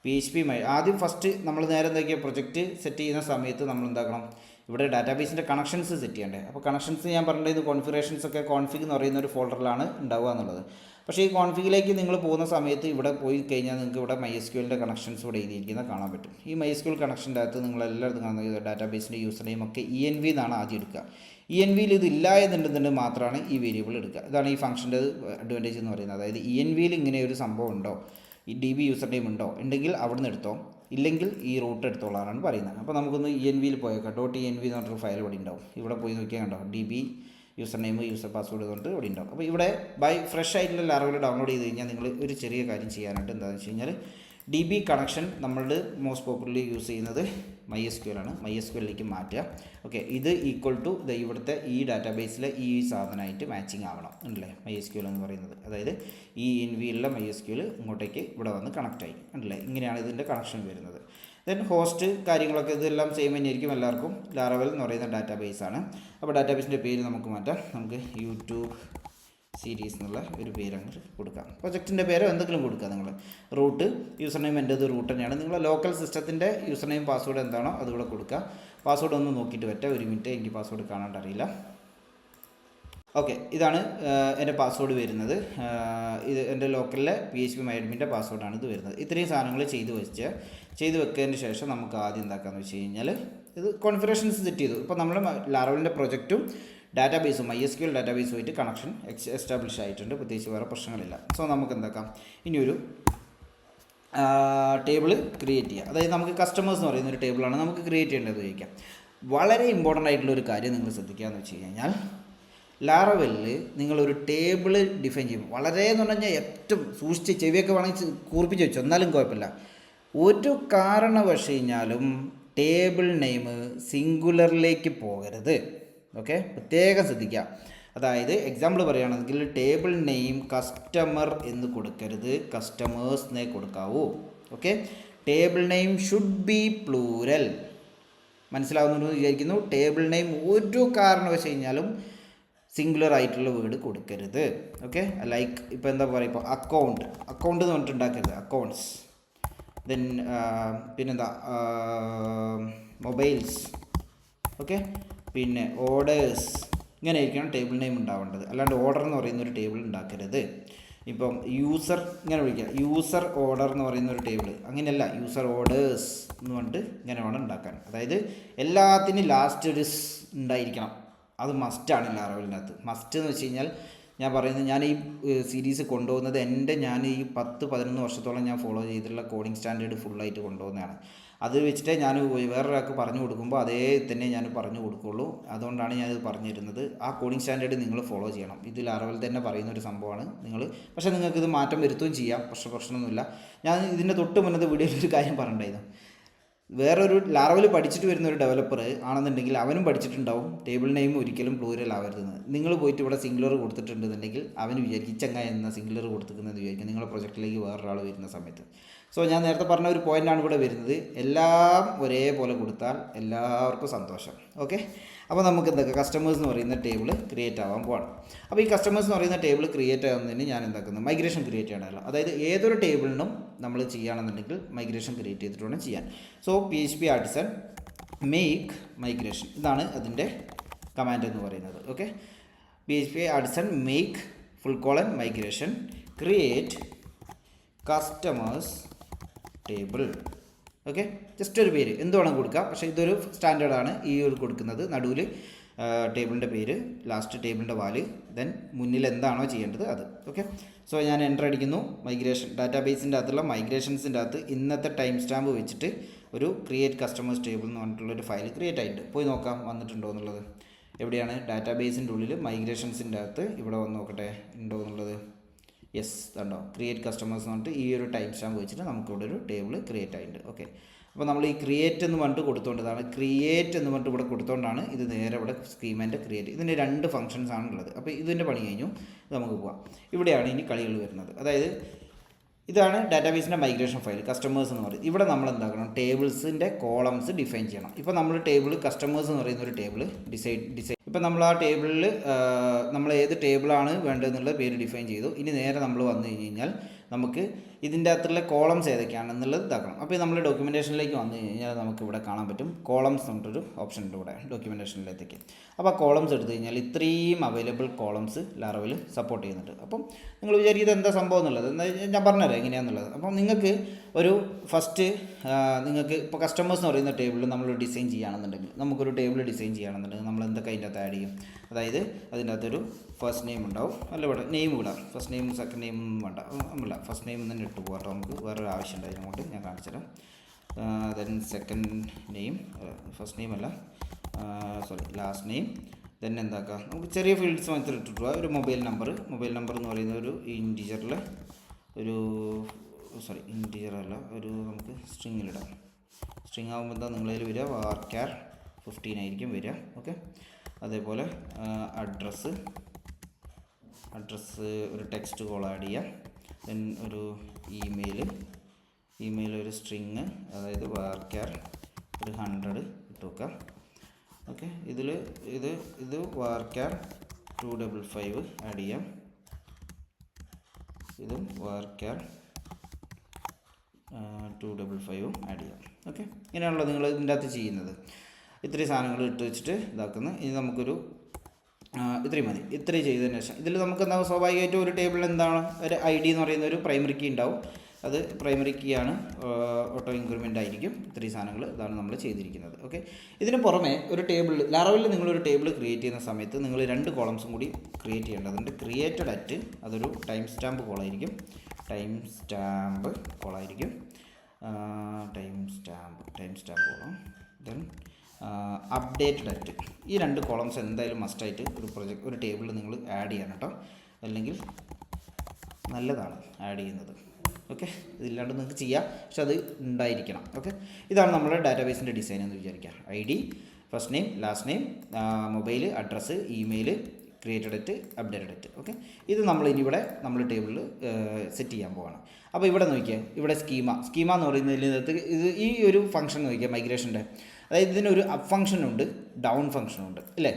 PHP ആദ്യം ഫസ്റ്റ് നമ്മൾ നേരെ എന്തൊക്കെയാണ് പ്രൊജക്റ്റ് സെറ്റ് ചെയ്യുന്ന സമയത്ത് നമ്മൾ എന്താക്കണം, ഇവിടെ ഡാറ്റാബേസിൻ്റെ കണക്ഷൻസ് സെറ്റ് ചെയ്യണ്ടേ. അപ്പോൾ കണക്ഷൻസ് ഞാൻ പറഞ്ഞത് കോൺഫിഗറേഷൻസ് ഒക്കെ കോൺഫിഗ് എന്ന് പറയുന്ന ഒരു ഫോൾഡറിലാണ് ഉണ്ടാവുക എന്നുള്ളത്. പക്ഷേ ഈ കോൺഫിഗിലേക്ക് നിങ്ങൾ പോകുന്ന സമയത്ത് ഇവിടെ പോയി കഴിഞ്ഞാൽ നിങ്ങൾക്ക് ഇവിടെ MySQLൻ്റെ കണക്ഷൻസ് ഇവിടെ എഴുതിയിരിക്കുന്നത് കാണാൻ പറ്റും. ഈ MySQL കണക്ഷൻ്റെ അകത്ത് നിങ്ങൾ എല്ലായിടത്തും കാണുന്നത് ഡാറ്റാബേസിൻ്റെ യൂസർ നെയിം ഒക്കെ ENV എന്നാണ് ആദ്യം എടുക്കുക. ENVയിൽ ഇത് ഇല്ല എന്നുണ്ടെന്നുണ്ടെങ്കിൽ മാത്രമാണ് ഈ വേരിയബിൾ എടുക്കുക. ഇതാണ് ഈ ഫംഗ്ഷൻ്റെ അഡ്വാൻറ്റേജ് എന്ന് പറയുന്നത്. അതായത് ENVയിൽ ഇങ്ങനെ ഒരു സംഭവം ഉണ്ടോ, ഈ DB യൂസർ നെയിം ഉണ്ടോ, ഉണ്ടെങ്കിൽ അവിടെ നിന്ന് എടുത്തോ, ഇല്ലെങ്കിൽ ഈ റൂട്ട് എടുത്തോളാനാണ് പറയുന്നത്. അപ്പോൾ നമുക്കൊന്ന് ENVയിൽ പോയേക്കാം. .env എന്ന് പറഞ്ഞൊരു ഫയൽ ഇവിടെ ഉണ്ടാവും. ഇവിടെ പോയി നോക്കിയാൽ കണ്ടോ, DB user name user password കൊണ്ട് ഇവിടെ ഉണ്ടാവും. അപ്പോൾ ഇവിടെ ഫ്രഷ് ആയിട്ടുള്ള ലാറവൽ ഡൗൺലോഡ് ചെയ്ത് കഴിഞ്ഞാൽ നിങ്ങൾ ഒരു ചെറിയ കാര്യം ചെയ്യാനായിട്ട് എന്താണെന്ന് വെച്ച് കഴിഞ്ഞാൽ DB കണക്ഷൻ നമ്മളുടെ മോസ്റ്റ് പോപ്പുലർലി യൂസ് ചെയ്യുന്നത് MySQL ആണ്. MySQLിലേക്ക് മാറ്റുക. ഓക്കെ, ഇത് ഈക്വൽ ടു ഇവിടുത്തെ ഈ ഡാറ്റാബേസിലെ ഈ സാധനമായിട്ട് മാച്ചിങ് ആവണം അല്ലേ MySQL എന്ന് പറയുന്നത്. അതായത് ഈ ENVയിലുള്ള MySQL ഇങ്ങോട്ടേക്ക് ഇവിടെ വന്ന് കണക്റ്റായി അല്ലേ. ഇങ്ങനെയാണ് ഇതിൻ്റെ കണക്ഷൻ വരുന്നത്. ദെൻ ഹോസ്റ്റ് കാര്യങ്ങളൊക്കെ ഇതെല്ലാം സെയിം തന്നെയായിരിക്കും എല്ലാവർക്കും. ലാറവൽ എന്ന് പറയുന്ന ഡാറ്റാബേസാണ്. അപ്പോൾ ഡാറ്റാബേസിൻ്റെ പേര് നമുക്ക് മാറ്റാം. നമുക്ക് യൂട്യൂബ് സീരീസ് എന്നുള്ള ഒരു പേര് അങ്ങ് കൊടുക്കാം. പ്രൊജക്റ്റിൻ്റെ പേരോ എന്തെങ്കിലും കൊടുക്കുക. നിങ്ങൾ റൂട്ട് യൂസർ നെയിം എൻ്റേത് റൂട്ട് തന്നെയാണ്. നിങ്ങളുടെ ലോക്കൽ സിസ്റ്റത്തിൻ്റെ യൂസർ നെയിം പാസ്വേഡ് എന്താണോ അതുകൂടെ കൊടുക്കുക. പാസ്വേഡ് ഒന്ന് നോക്കിയിട്ട് പറ്റുക. ഒരു മിനിറ്റ്, എനിക്ക് പാസ്വേഡ് കാണാണ്ടറിയില്ല. ഓക്കെ, ഇതാണ് എൻ്റെ പാസ്വേഡ് വരുന്നത്. ഇത് എൻ്റെ ലോക്കലിലെ PHP MyAdminൻ്റെ പാസ്വേഡാണ് ഇത് വരുന്നത്. ഇത്രയും സാധനങ്ങൾ ചെയ്ത് വെച്ചതിന് ശേഷം നമുക്ക് ആദ്യം എന്താക്കാമെന്ന് വെച്ച് കഴിഞ്ഞാൽ ഇത് കോൺഫിഗറേഷൻസ് സെറ്റ് ചെയ്തു. ഇപ്പോൾ നമ്മൾ ലാറവലിൻ്റെ പ്രൊജക്റ്റും ഡാറ്റാബേസും MySQL ഡാറ്റാബേസുമായിട്ട് കണക്ഷൻ എസ്റ്റാബ്ലിഷ് ആയിട്ടുണ്ട്. പ്രത്യേകിച്ച് വേറെ പ്രശ്നങ്ങളില്ല. സോ നമുക്ക് എന്താക്കാം, ഇനിയൊരു ടേബിൾ ക്രിയേറ്റ് ചെയ്യുക. അതായത് നമുക്ക് കസ്റ്റമേഴ്സ് എന്ന് പറയുന്ന ഒരു ടേബിളാണ് നമുക്ക് ക്രിയേറ്റ് ചെയ്യേണ്ടത് ചോദിക്കാം. വളരെ ഇമ്പോർട്ടൻ്റ് ആയിട്ടുള്ള ഒരു കാര്യം നിങ്ങൾ ശ്രദ്ധിക്കുക എന്ന് വെച്ച് കഴിഞ്ഞാൽ, ലാറവെല്ലിൽ നിങ്ങളൊരു ടേബിൾ ഡിഫൈൻ ചെയ്യും. വളരെ എന്ന് പറഞ്ഞു കഴിഞ്ഞാൽ ഏറ്റവും സൂക്ഷിച്ച് ചെവിയൊക്കെ വേണമെങ്കിൽ കൂർപ്പിച്ച് വെച്ചു, എന്നാലും കുഴപ്പമില്ല. ഒരു കാരണവശാലും ടേബിൾ നെയിം സിംഗുലറിലേക്ക് പോകരുത്. ഓക്കെ, പ്രത്യേകം ശ്രദ്ധിക്കുക. അതായത് എക്സാമ്പിൾ പറയുകയാണെങ്കിൽ ടേബിൾ നെയിം കസ്റ്റമർ എന്ന് കൊടുക്കരുത്, കസ്റ്റമേഴ്സ് എന്നേ കൊടുക്കാവൂ. Okay, table name should be plural. മനസ്സിലാവുന്നു വിചാരിക്കുന്നു. ടേബിൾ നെയിം ഒരു കാരണവശാലും സിംഗുലർ ആയിട്ടുള്ള വേർഡ് കൊടുക്കരുത്. ഓക്കെ, ലൈക്ക് ഇപ്പോൾ എന്താ പറയുക, ഇപ്പോൾ അക്കൗണ്ട് എന്ന് പറഞ്ഞിട്ട് ഉണ്ടാക്കരുത്, അക്കൗണ്ട്സ്. ദെൻ പിന്നെന്താ മൊബൈൽസ്. ഓക്കെ, പിന്നെ ഓർഡേഴ്സ്. ഇങ്ങനെ ആയിരിക്കണം ടേബിൾ നെയിം ഉണ്ടാവേണ്ടത്. അല്ലാണ്ട് ഓർഡർ എന്ന് പറയുന്ന ഒരു ടേബിൾ ഉണ്ടാക്കരുത്. ഇപ്പം യൂസർ ഇങ്ങനെ വിളിക്കുക, യൂസർ ഓർഡർ എന്ന് പറയുന്ന ഒരു ടേബിൾ, അങ്ങനെയല്ല, യൂസർ ഓർഡേഴ്സ് എന്ന് പറഞ്ഞിട്ട് ഇങ്ങനെ വേണം ഉണ്ടാക്കാൻ. അതായത് എല്ലാത്തിനും ലാസ്റ്റ് ഒരു ഉണ്ടായിരിക്കണം. അത് മസ്റ്റാണ് ലാറവലിൻ്റെ അകത്ത്. മസ്റ്റ് എന്ന് വെച്ച് കഴിഞ്ഞാൽ ഞാൻ പറയുന്നത്, ഞാൻ ഈ സീരീസ് കൊണ്ടുപോകുന്നത് ഞാൻ ഈ 10-11 വർഷത്തോളം ഞാൻ ഫോളോ ചെയ്തിട്ടുള്ള കോഡിംഗ് സ്റ്റാൻഡേർഡ് ഫുള്ളായിട്ട് കൊണ്ടുപോകുന്നതാണ്. അത് വെച്ചിട്ട് ഞാൻ വേറൊരാൾക്ക് പറഞ്ഞു കൊടുക്കുമ്പോൾ അതേ തന്നെ ഞാൻ പറഞ്ഞു കൊടുക്കുകയുള്ളൂ. അതുകൊണ്ടാണ് ഞാനിത് പറഞ്ഞു തരുന്നത്. ആ കോഡിംഗ് സ്റ്റാൻഡേർഡ് നിങ്ങൾ ഫോളോ ചെയ്യണം. ഇത് ലാറവൽ തന്നെ പറയുന്ന ഒരു സംഭവമാണ്. പക്ഷേ നിങ്ങൾക്ക് ഇത് മാറ്റം വരുത്തുകയും ചെയ്യാം, പ്രശ്നമൊന്നുമില്ല. ഞാൻ ഇതിൻ്റെ തൊട്ട് മുന്നത്തെ വീഡിയോയിൽ ഒരു കാര്യം പറഞ്ഞിട്ടുണ്ടായിരുന്നു. വേറൊരു ലാറവൽ പഠിച്ചിട്ട് വരുന്ന ഒരു ഡെവലപ്പർ ആണെന്നുണ്ടെങ്കിൽ അവനും പഠിച്ചിട്ടുണ്ടാവും ടേബിൾ നെയിം ഒരിക്കലും പ്ലൂരൽ ആവരുതെന്ന്. നിങ്ങൾ പോയിട്ട് ഇവിടെ സിംഗുലർ കൊടുത്തിട്ടുണ്ടെന്നുണ്ടെങ്കിൽ അവന് വിചാരിക്കും ചങ്ങായി എന്ന സിംഗുലർ കൊടുത്തിരിക്കുന്നതെന്ന് വിചാരിക്കും നിങ്ങളുടെ പ്രൊജക്റ്റിലേക്ക് വേറൊരാൾ വരുന്ന സമയത്ത്. സോ ഞാൻ നേരത്തെ പറഞ്ഞ ഒരു പോയിൻ്റാണ് ഇവിടെ വരുന്നത്. എല്ലാം ഒരേപോലെ കൊടുത്താൽ എല്ലാവർക്കും സന്തോഷം. ഓക്കെ, അപ്പോൾ നമുക്ക് എന്തൊക്കെ കസ്റ്റമേഴ്സ് എന്ന് പറയുന്ന ടേബിൾ ക്രിയേറ്റ് ആവാൻ പോകണം. അപ്പോൾ ഈ കസ്റ്റമേഴ്സ് എന്ന് പറയുന്ന ടേബിൾ ക്രിയേറ്റ് ആകുന്നതിന് ഞാൻ എന്താക്കുന്നത്, മൈഗ്രേഷൻ ക്രിയേറ്റ് ചെയ്യണമല്ലോ. അതായത് ഏതൊരു ടേബിളിനും നമ്മൾ ചെയ്യുകയാണെന്നുണ്ടെങ്കിൽ മൈഗ്രേഷൻ ക്രിയേറ്റ് ചെയ്തിട്ട് വേണം ചെയ്യാൻ. So PHP artisan make migration, ഇതാണ് അതിൻ്റെ കമാൻഡ് എന്ന് പറയുന്നത്. Okay, PHP artisan make migration create customers table. Okay, just ഒരു പേര് എന്ത് വേണം കൊടുക്കുക. പക്ഷേ ഇതൊരു സ്റ്റാൻഡേർഡാണ് ഈ ഒരു കൊടുക്കുന്നത്. നടുവിൽ ടേബിളിൻ്റെ പേര്, ലാസ്റ്റ് ടേബിളിൻ്റെ വാല്, ദെൻ മുന്നിൽ എന്താണോ ചെയ്യേണ്ടത് അത്. ഓക്കെ, സോ ഞാൻ എൻ്റർ അടിക്കുന്നു. മൈഗ്രേഷൻ ഡാറ്റാബേസിൻ്റെ അകത്തുള്ള മൈഗ്രേഷൻസിൻ്റെ അകത്ത് ഇന്നത്തെ ടൈം സ്റ്റാമ്പ് വെച്ചിട്ട് ഒരു ക്രിയേറ്റ് കസ്റ്റമേഴ്സ് ടേബിൾ എന്ന് പറഞ്ഞിട്ടുള്ളൊരു ഫയൽ ക്രിയേറ്റ് ആയിട്ടുണ്ട്. പോയി നോക്കാം വന്നിട്ടുണ്ടോ എന്നുള്ളത്. എവിടെയാണ് ഡാറ്റാബേസിൻ്റെ ഉള്ളിൽ മൈഗ്രേഷൻസിൻ്റെ അകത്ത് ഇവിടെ വന്ന് നോക്കട്ടെ ഉണ്ടോ എന്നുള്ളത്. യെസ്, കണ്ടോ, ക്രിയേറ്റ് കസ്റ്റമേഴ്സ് എന്ന് പറഞ്ഞിട്ട് ഈ ഒരു ടൈം സ്റ്റാമ്പ് വെച്ചിട്ട് നമുക്കിവിടെ ഒരു ടേബിൾ ക്രിയേറ്റ് ആയിട്ടുണ്ട്. ഓക്കെ, അപ്പോൾ നമ്മൾ ഈ ക്രിയേറ്റ് എന്ന് പറഞ്ഞിട്ട് കൊടുത്തുകൊണ്ടതാണ്, ക്രിയേറ്റ് എന്ന് പറഞ്ഞിട്ട് ഇവിടെ കൊടുത്തുകൊണ്ടാണ് ഇത് നേരെ ഇവിടെ സ്കീമേൻ്റെ ക്രിയേറ്റ്. ഇതിൻ്റെ 2 ഫംഗ്ഷൻസ് ആണുള്ളത്. അപ്പോൾ ഇതിൻ്റെ പണി കഴിഞ്ഞു, നമുക്ക് പോവാം. ഇവിടെയാണ് ഇനി കളികൾ വരുന്നത്. അതായത് ഇതാണ് ഡാറ്റാബേസിൻ്റെ മൈഗ്രേഷൻ ഫയൽ കസ്റ്റമേഴ്സ് എന്ന് പറയും. ഇവിടെ നമ്മൾ എന്താക്കണം, ടേബിൾസിൻ്റെ കോളംസ് ഡിഫൈൻ ചെയ്യണം. ഇപ്പോൾ നമ്മൾ ടേബിൾ കസ്റ്റമേഴ്സ് എന്ന് പറയുന്ന ഒരു ടേബിൾ ഡിസൈഡ് ഇപ്പോൾ നമ്മൾ ആ ടേബിളിൽ നമ്മൾ ഏത് ടേബിളാണ് വേണ്ടതെന്നുള്ള പേര് ഡിഫൈൻ ചെയ്തു. ഇനി നേരെ നമ്മൾ വന്നു കഴിഞ്ഞാൽ നമുക്ക് ഇതിൻ്റെ അകത്തുള്ള കോളംസ് ഏതൊക്കെയാണെന്നുള്ളത് ഇതാക്കണം. അപ്പോൾ നമ്മൾ ഡോക്യുമെൻറ്റേഷനിലേക്ക് വന്നു കഴിഞ്ഞാൽ നമുക്ക് ഇവിടെ കാണാൻ പറ്റും കോളംസ് എന്നിട്ടൊരു ഓപ്ഷൻ ഉണ്ട് ഇവിടെ ഡോക്യുമെൻറ്റേഷനിലേക്ക്. അപ്പോൾ ആ കോളംസ് എടുത്തു കഴിഞ്ഞാൽ ഇത്രയും അവൈലബിൾ കോളംസ് ലാറവൽ സപ്പോർട്ട് ചെയ്യുന്നുണ്ട്. അപ്പം നിങ്ങൾ വിചാരിക്കുന്നത് എന്താ സംഭവം എന്നുള്ളത് ഞാൻ പറഞ്ഞുതരാം എങ്ങനെയാണെന്നുള്ളത്. അപ്പം നിങ്ങൾക്ക് ഒരു ഫസ്റ്റ് നിങ്ങൾക്ക് ഇപ്പോൾ കസ്റ്റമേഴ്സ് എന്ന് പറയുന്ന ടേബിളിൽ നമ്മൾ ഡിസൈൻ ചെയ്യുകയാണെന്നുണ്ടെങ്കിൽ, നമുക്കൊരു ടേബിൾ ഡിസൈൻ ചെയ്യുകയാണെന്നുണ്ടെങ്കിൽ നമ്മൾ എന്തൊക്കെ അതിൻ്റെ അകത്ത് ആഡ് ചെയ്യും. അതായത് അതിൻ്റെ അകത്തൊരു ഫസ്റ്റ് നെയിം ഉണ്ടാവും, അല്ല ഇവിടെ നെയിം വിടാം. ഫസ്റ്റ് നെയിം സെക്കൻഡ് നെയിം വേണ്ട, നമ്മളില്ല ഫസ്റ്റ് നെയിം തന്നെ ഇട്ട് പോകാം. നമുക്ക് വേറൊരു ആവശ്യം ഉണ്ടായി അങ്ങോട്ട് ഞാൻ കാണിച്ചു തരാം. Then second name, first name അല്ല ലാസ്റ്റ് നെയിം. ദെൻ എന്താക്കാം, നമുക്ക് ചെറിയ ഫീൽഡ്സ് മാത്രം ഇട്ടിട്ട് പോകാം. ഒരു മൊബൈൽ നമ്പർ എന്ന് പറയുന്ന ഒരു ഇൻറ്റീജറിൽ ഇൻറ്റീജറല്ല, ഒരു നമുക്ക് സ്ട്രിങ്ങിലിടാം. സ്ട്രിങ് ആകുമ്പോൾ എന്താ നിങ്ങളതിൽ വരിക, varchar 15 ആയിരിക്കും വരിക. ഓക്കെ, അതേപോലെ അഡ്രസ്സ് ഒരു ടെക്സ്റ്റ് കോൾ ആഡ് ചെയ്യാം. ദെൻ ഒരു ഇമെയിൽ ഒരു സ്ട്രിങ്, അതായത് varchar 100 ഇട്ട് വെക്കാം. ഓക്കെ, ഇത് varchar 255 ആഡ് ചെയ്യാം. ഇതും varchar 255 ആഡ് ചെയ്യാം. ഓക്കെ, ഇങ്ങനെയാണല്ലോ നിങ്ങൾ ഇതിൻ്റെ അകത്ത് ചെയ്യുന്നത്. ഇത്രയും സാധനങ്ങൾ ഇട്ട് വെച്ചിട്ട് ഇതാക്കുന്നത്. ഇനി നമുക്കൊരു ഇത്രയും മതി. ഇത്രയും ചെയ്തതിന് ശേഷം ഇതിൽ നമുക്ക് എന്താ സ്വാഭാവികമായിട്ടും ഒരു ടേബിളിൽ എന്താണ് ഒരു ID എന്ന് പറയുന്ന ഒരു പ്രൈമറി കീ ഉണ്ടാവും. അത് പ്രൈമറി കീ ആണ്, ഓട്ടോ ഇൻക്രിമെൻ്റ് ആയിരിക്കും. ഇത്രയും സാധനങ്ങൾ ഇതാണ് നമ്മൾ ചെയ്തിരിക്കുന്നത്. ഓക്കെ, ഇതിന് പുറമെ ഒരു ടേബിൾ ലാറവലിൽ നിങ്ങളൊരു ടേബിൾ ക്രിയേറ്റ് ചെയ്യുന്ന സമയത്ത് നിങ്ങൾ 2 കോളംസും കൂടി ക്രിയേറ്റ് ചെയ്യേണ്ടതുണ്ട്. ക്രിയേറ്റഡ് അറ്റ് അതൊരു ടൈം സ്റ്റാമ്പ് കോളായിരിക്കും, timestamp column, then updated at. ഈ 2 കോളംസ് എന്തായാലും മസ്റ്റായിട്ട് ഒരു ടേബിളിൽ നിങ്ങൾ ആഡ് ചെയ്യണം കേട്ടോ, അല്ലെങ്കിൽ നല്ലതാണ് ആഡ് ചെയ്യുന്നത്. ഓക്കെ, ഇതില്ലാണ്ട് നിങ്ങൾക്ക് ചെയ്യാം, പക്ഷെ അത് ഉണ്ടായിരിക്കണം. ഓക്കെ, ഇതാണ് നമ്മുടെ ഡാറ്റാബേസിൻ്റെ ഡിസൈൻ എന്ന് വിചാരിക്കുക. ID, first name, last name, mobile, address, email, created date, updated date. Okay, ഇത് നമ്മൾ ഇനി ഇവിടെ നമ്മൾ ടേബിളിൽ സെറ്റ് ചെയ്യാൻ പോവാണ്. അപ്പോൾ ഇവിടെ നോക്കിയാൽ ഇവിടെ സ്കീമ എന്ന് പറയുന്നതിനകത്ത് ഇത് ഈ ഒരു ഫംഗ്ഷൻ നോക്കിയാൽ മൈഗ്രേഷൻ്റെ, അതായത് ഇതിനൊരു അപ്പ് ഫംഗ്ഷനുണ്ട്, ഡൗൺ ഫംഗ്ഷനുണ്ട് അല്ലേ.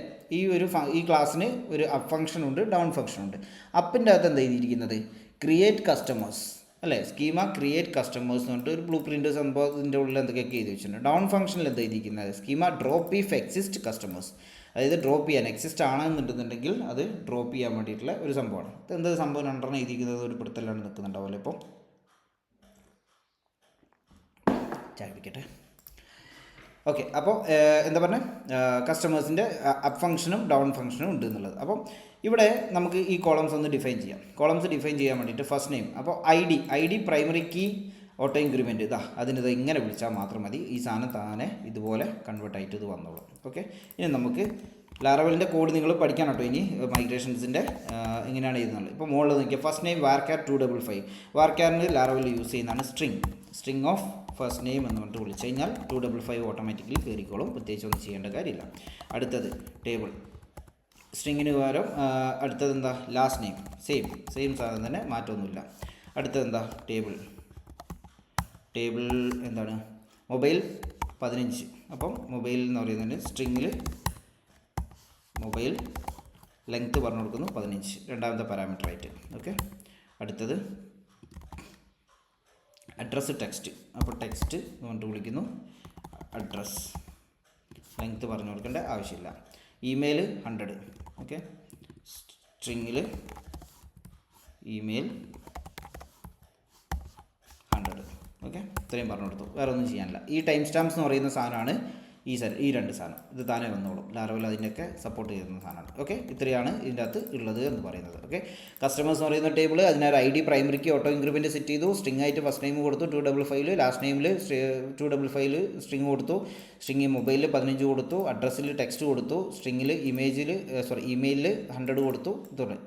ഈ ക്ലാസ്സിന് ഒരു അപ്പ് ഫംഗ്ഷനുണ്ട്, ഡൗൺ ഫംഗ്ഷനുണ്ട്. അപ്പിൻ്റെ അകത്ത് എന്താ ചെയ്തിരിക്കുന്നത്, ക്രിയേറ്റ് കസ്റ്റമേഴ്സ് അല്ലേ, സ്കീമ ക്രിയേറ്റ് കസ്റ്റമേഴ്സ് എന്ന് പറഞ്ഞിട്ട് ഒരു ബ്ലൂ പ്രിൻ്റ് സംഭവത്തിൻ്റെ ഉള്ളിൽ എന്തൊക്കെയൊക്കെ എഴുതി വെച്ചിട്ടുണ്ട്. ഡൗൺ ഫംഗ്ഷനിൽ എന്താ ചെയ്തിരിക്കുന്നത്, schema drop if exist customers, അതായത് ഡ്രോപ്പ് ചെയ്യാൻ എക്സിസ്റ്റ് ആണെന്നുണ്ടെന്നുണ്ടെങ്കിൽ അത് ഡ്രോപ്പ് ചെയ്യാൻ വേണ്ടിയിട്ടുള്ള ഒരു സംഭവമാണ്. എന്താ സംഭവം രണ്ടെണ്ണം എഴുതിയിരിക്കുന്നത്, ഒരു പിടുത്തല്ലാണ് നിൽക്കുന്നുണ്ടാവുമല്ലോ. ഇപ്പോൾ ചാടിക്കട്ടെ. ഓക്കെ, അപ്പോൾ എന്താ പറഞ്ഞത്, കസ്റ്റമേഴ്സിൻ്റെ അപ്പ് ഫംഗ്ഷനും ഡൗൺ ഫംഗ്ഷനും ഉണ്ട് എന്നുള്ളത്. അപ്പം ഇവിടെ നമുക്ക് ഈ കോളംസ് ഒന്ന് ഡിഫൈൻ ചെയ്യാം. കോളംസ് ഡിഫൈൻ ചെയ്യാൻ വേണ്ടിയിട്ട് ഫസ്റ്റ് നെയിം, അപ്പോൾ ID primary key auto increment അതിനിത് ഇങ്ങനെ വിളിച്ചാൽ മാത്രം മതി. ഈ സാധനം താനെ ഇതുപോലെ കൺവേർട്ട് ആയിട്ട് ഇത് വന്നോളും. ഓക്കെ, ഇനി നമുക്ക് ലാറവലിൻ്റെ കോഡ് നിങ്ങൾ പഠിക്കാൻ കേട്ടോ. ഇനി മൈഗ്രേഷൻസിൻ്റെ എങ്ങനെയാണ് എഴുതുന്നത്. ഇപ്പോൾ മുകളിൽ നോക്കിയാൽ ഫസ്റ്റ് നെയിം varchar 255. വാർക്കാറിന് ലാറവൽ യൂസ് ചെയ്യുന്നതാണ് സ്ട്രിങ് ഓഫ് ഫസ്റ്റ് നെയിം എന്ന് പറഞ്ഞിട്ട് വിളിച്ചു കഴിഞ്ഞാൽ 255 ഓട്ടോമാറ്റിക്കലി കയറിക്കോളും, പ്രത്യേകിച്ച് ഒന്നും ചെയ്യേണ്ട കാര്യമില്ല. അടുത്തത് ടേബിൾ, സ്ട്രിങ്ങിന് പകരം അടുത്തത് എന്താ, ലാസ്റ്റ് നെയിം, സെയിം സാധനം തന്നെ, മാറ്റമൊന്നുമില്ല. അടുത്തത് എന്താ, ടേബിൾ എന്താണ്, മൊബൈൽ 15. അപ്പം മൊബൈൽ എന്ന് പറയുന്നതിന് സ്ട്രിങ്ങിൽ മൊബൈൽ ലെങ്ത്ത് പറഞ്ഞു കൊടുക്കുന്നു 15, രണ്ടാമത്തെ പാരാമീറ്റർ ആയിട്ട്. ഓക്കെ, അടുത്തത് അഡ്രസ്സ് ടെക്സ്റ്റ്, അപ്പോൾ ടെക്സ്റ്റ് എന്ന് പറഞ്ഞിട്ട് വിളിക്കുന്നു, അഡ്രസ്സ് ലെങ്ത്ത് പറഞ്ഞു കൊടുക്കേണ്ട ആവശ്യമില്ല. ഇമെയിൽ 100. ഓക്കെ, സ്ട്രിങ്ങിൽ ഇമെയിൽ 100. ഓക്കെ, ഇത്രയും പറഞ്ഞു കൊടുത്തു, വേറെ ഒന്നും ചെയ്യാനില്ല. ഈ ടൈം സ്റ്റാമ്പ്സ് എന്ന് പറയുന്ന സാധനമാണ് ഈ 2 സാധനം, ഇത് താനേ വന്നോളും. ലാറവൽ അതിൻ്റെയൊക്കെ സപ്പോർട്ട് ചെയ്യുന്ന സാധനമാണ്. ഓക്കെ, ഇത്രയാണ് ഇതിൻ്റെ അകത്ത് ഉള്ളത് എന്ന് പറയുന്നത്. ഓക്കെ, കസ്റ്റമേഴ്സ് എന്ന് പറയുന്ന ടേബിൾ, അതിനൊരു ID പ്രൈമറിക്ക് ഓട്ടോ ഇൻക്രിമെൻറ്റ് സെറ്റ് ചെയ്തു, സ്ട്രിങ് ആയിട്ട് ഫസ്റ്റ് നെയിം കൊടുത്തു 255, ലാസ്റ്റ് നെയിമിൽ 255 സ്ട്രിങ് കൊടുത്തു, സ്ട്രിങ് മൊബൈലിൽ 15 കൊടുത്തു, അഡ്രസ്സിൽ ടെക്സ്റ്റ് കൊടുത്തു, സ്ട്രിങ്ങിൽ ഇമെയിലിൽ 100 കൊടുത്തു.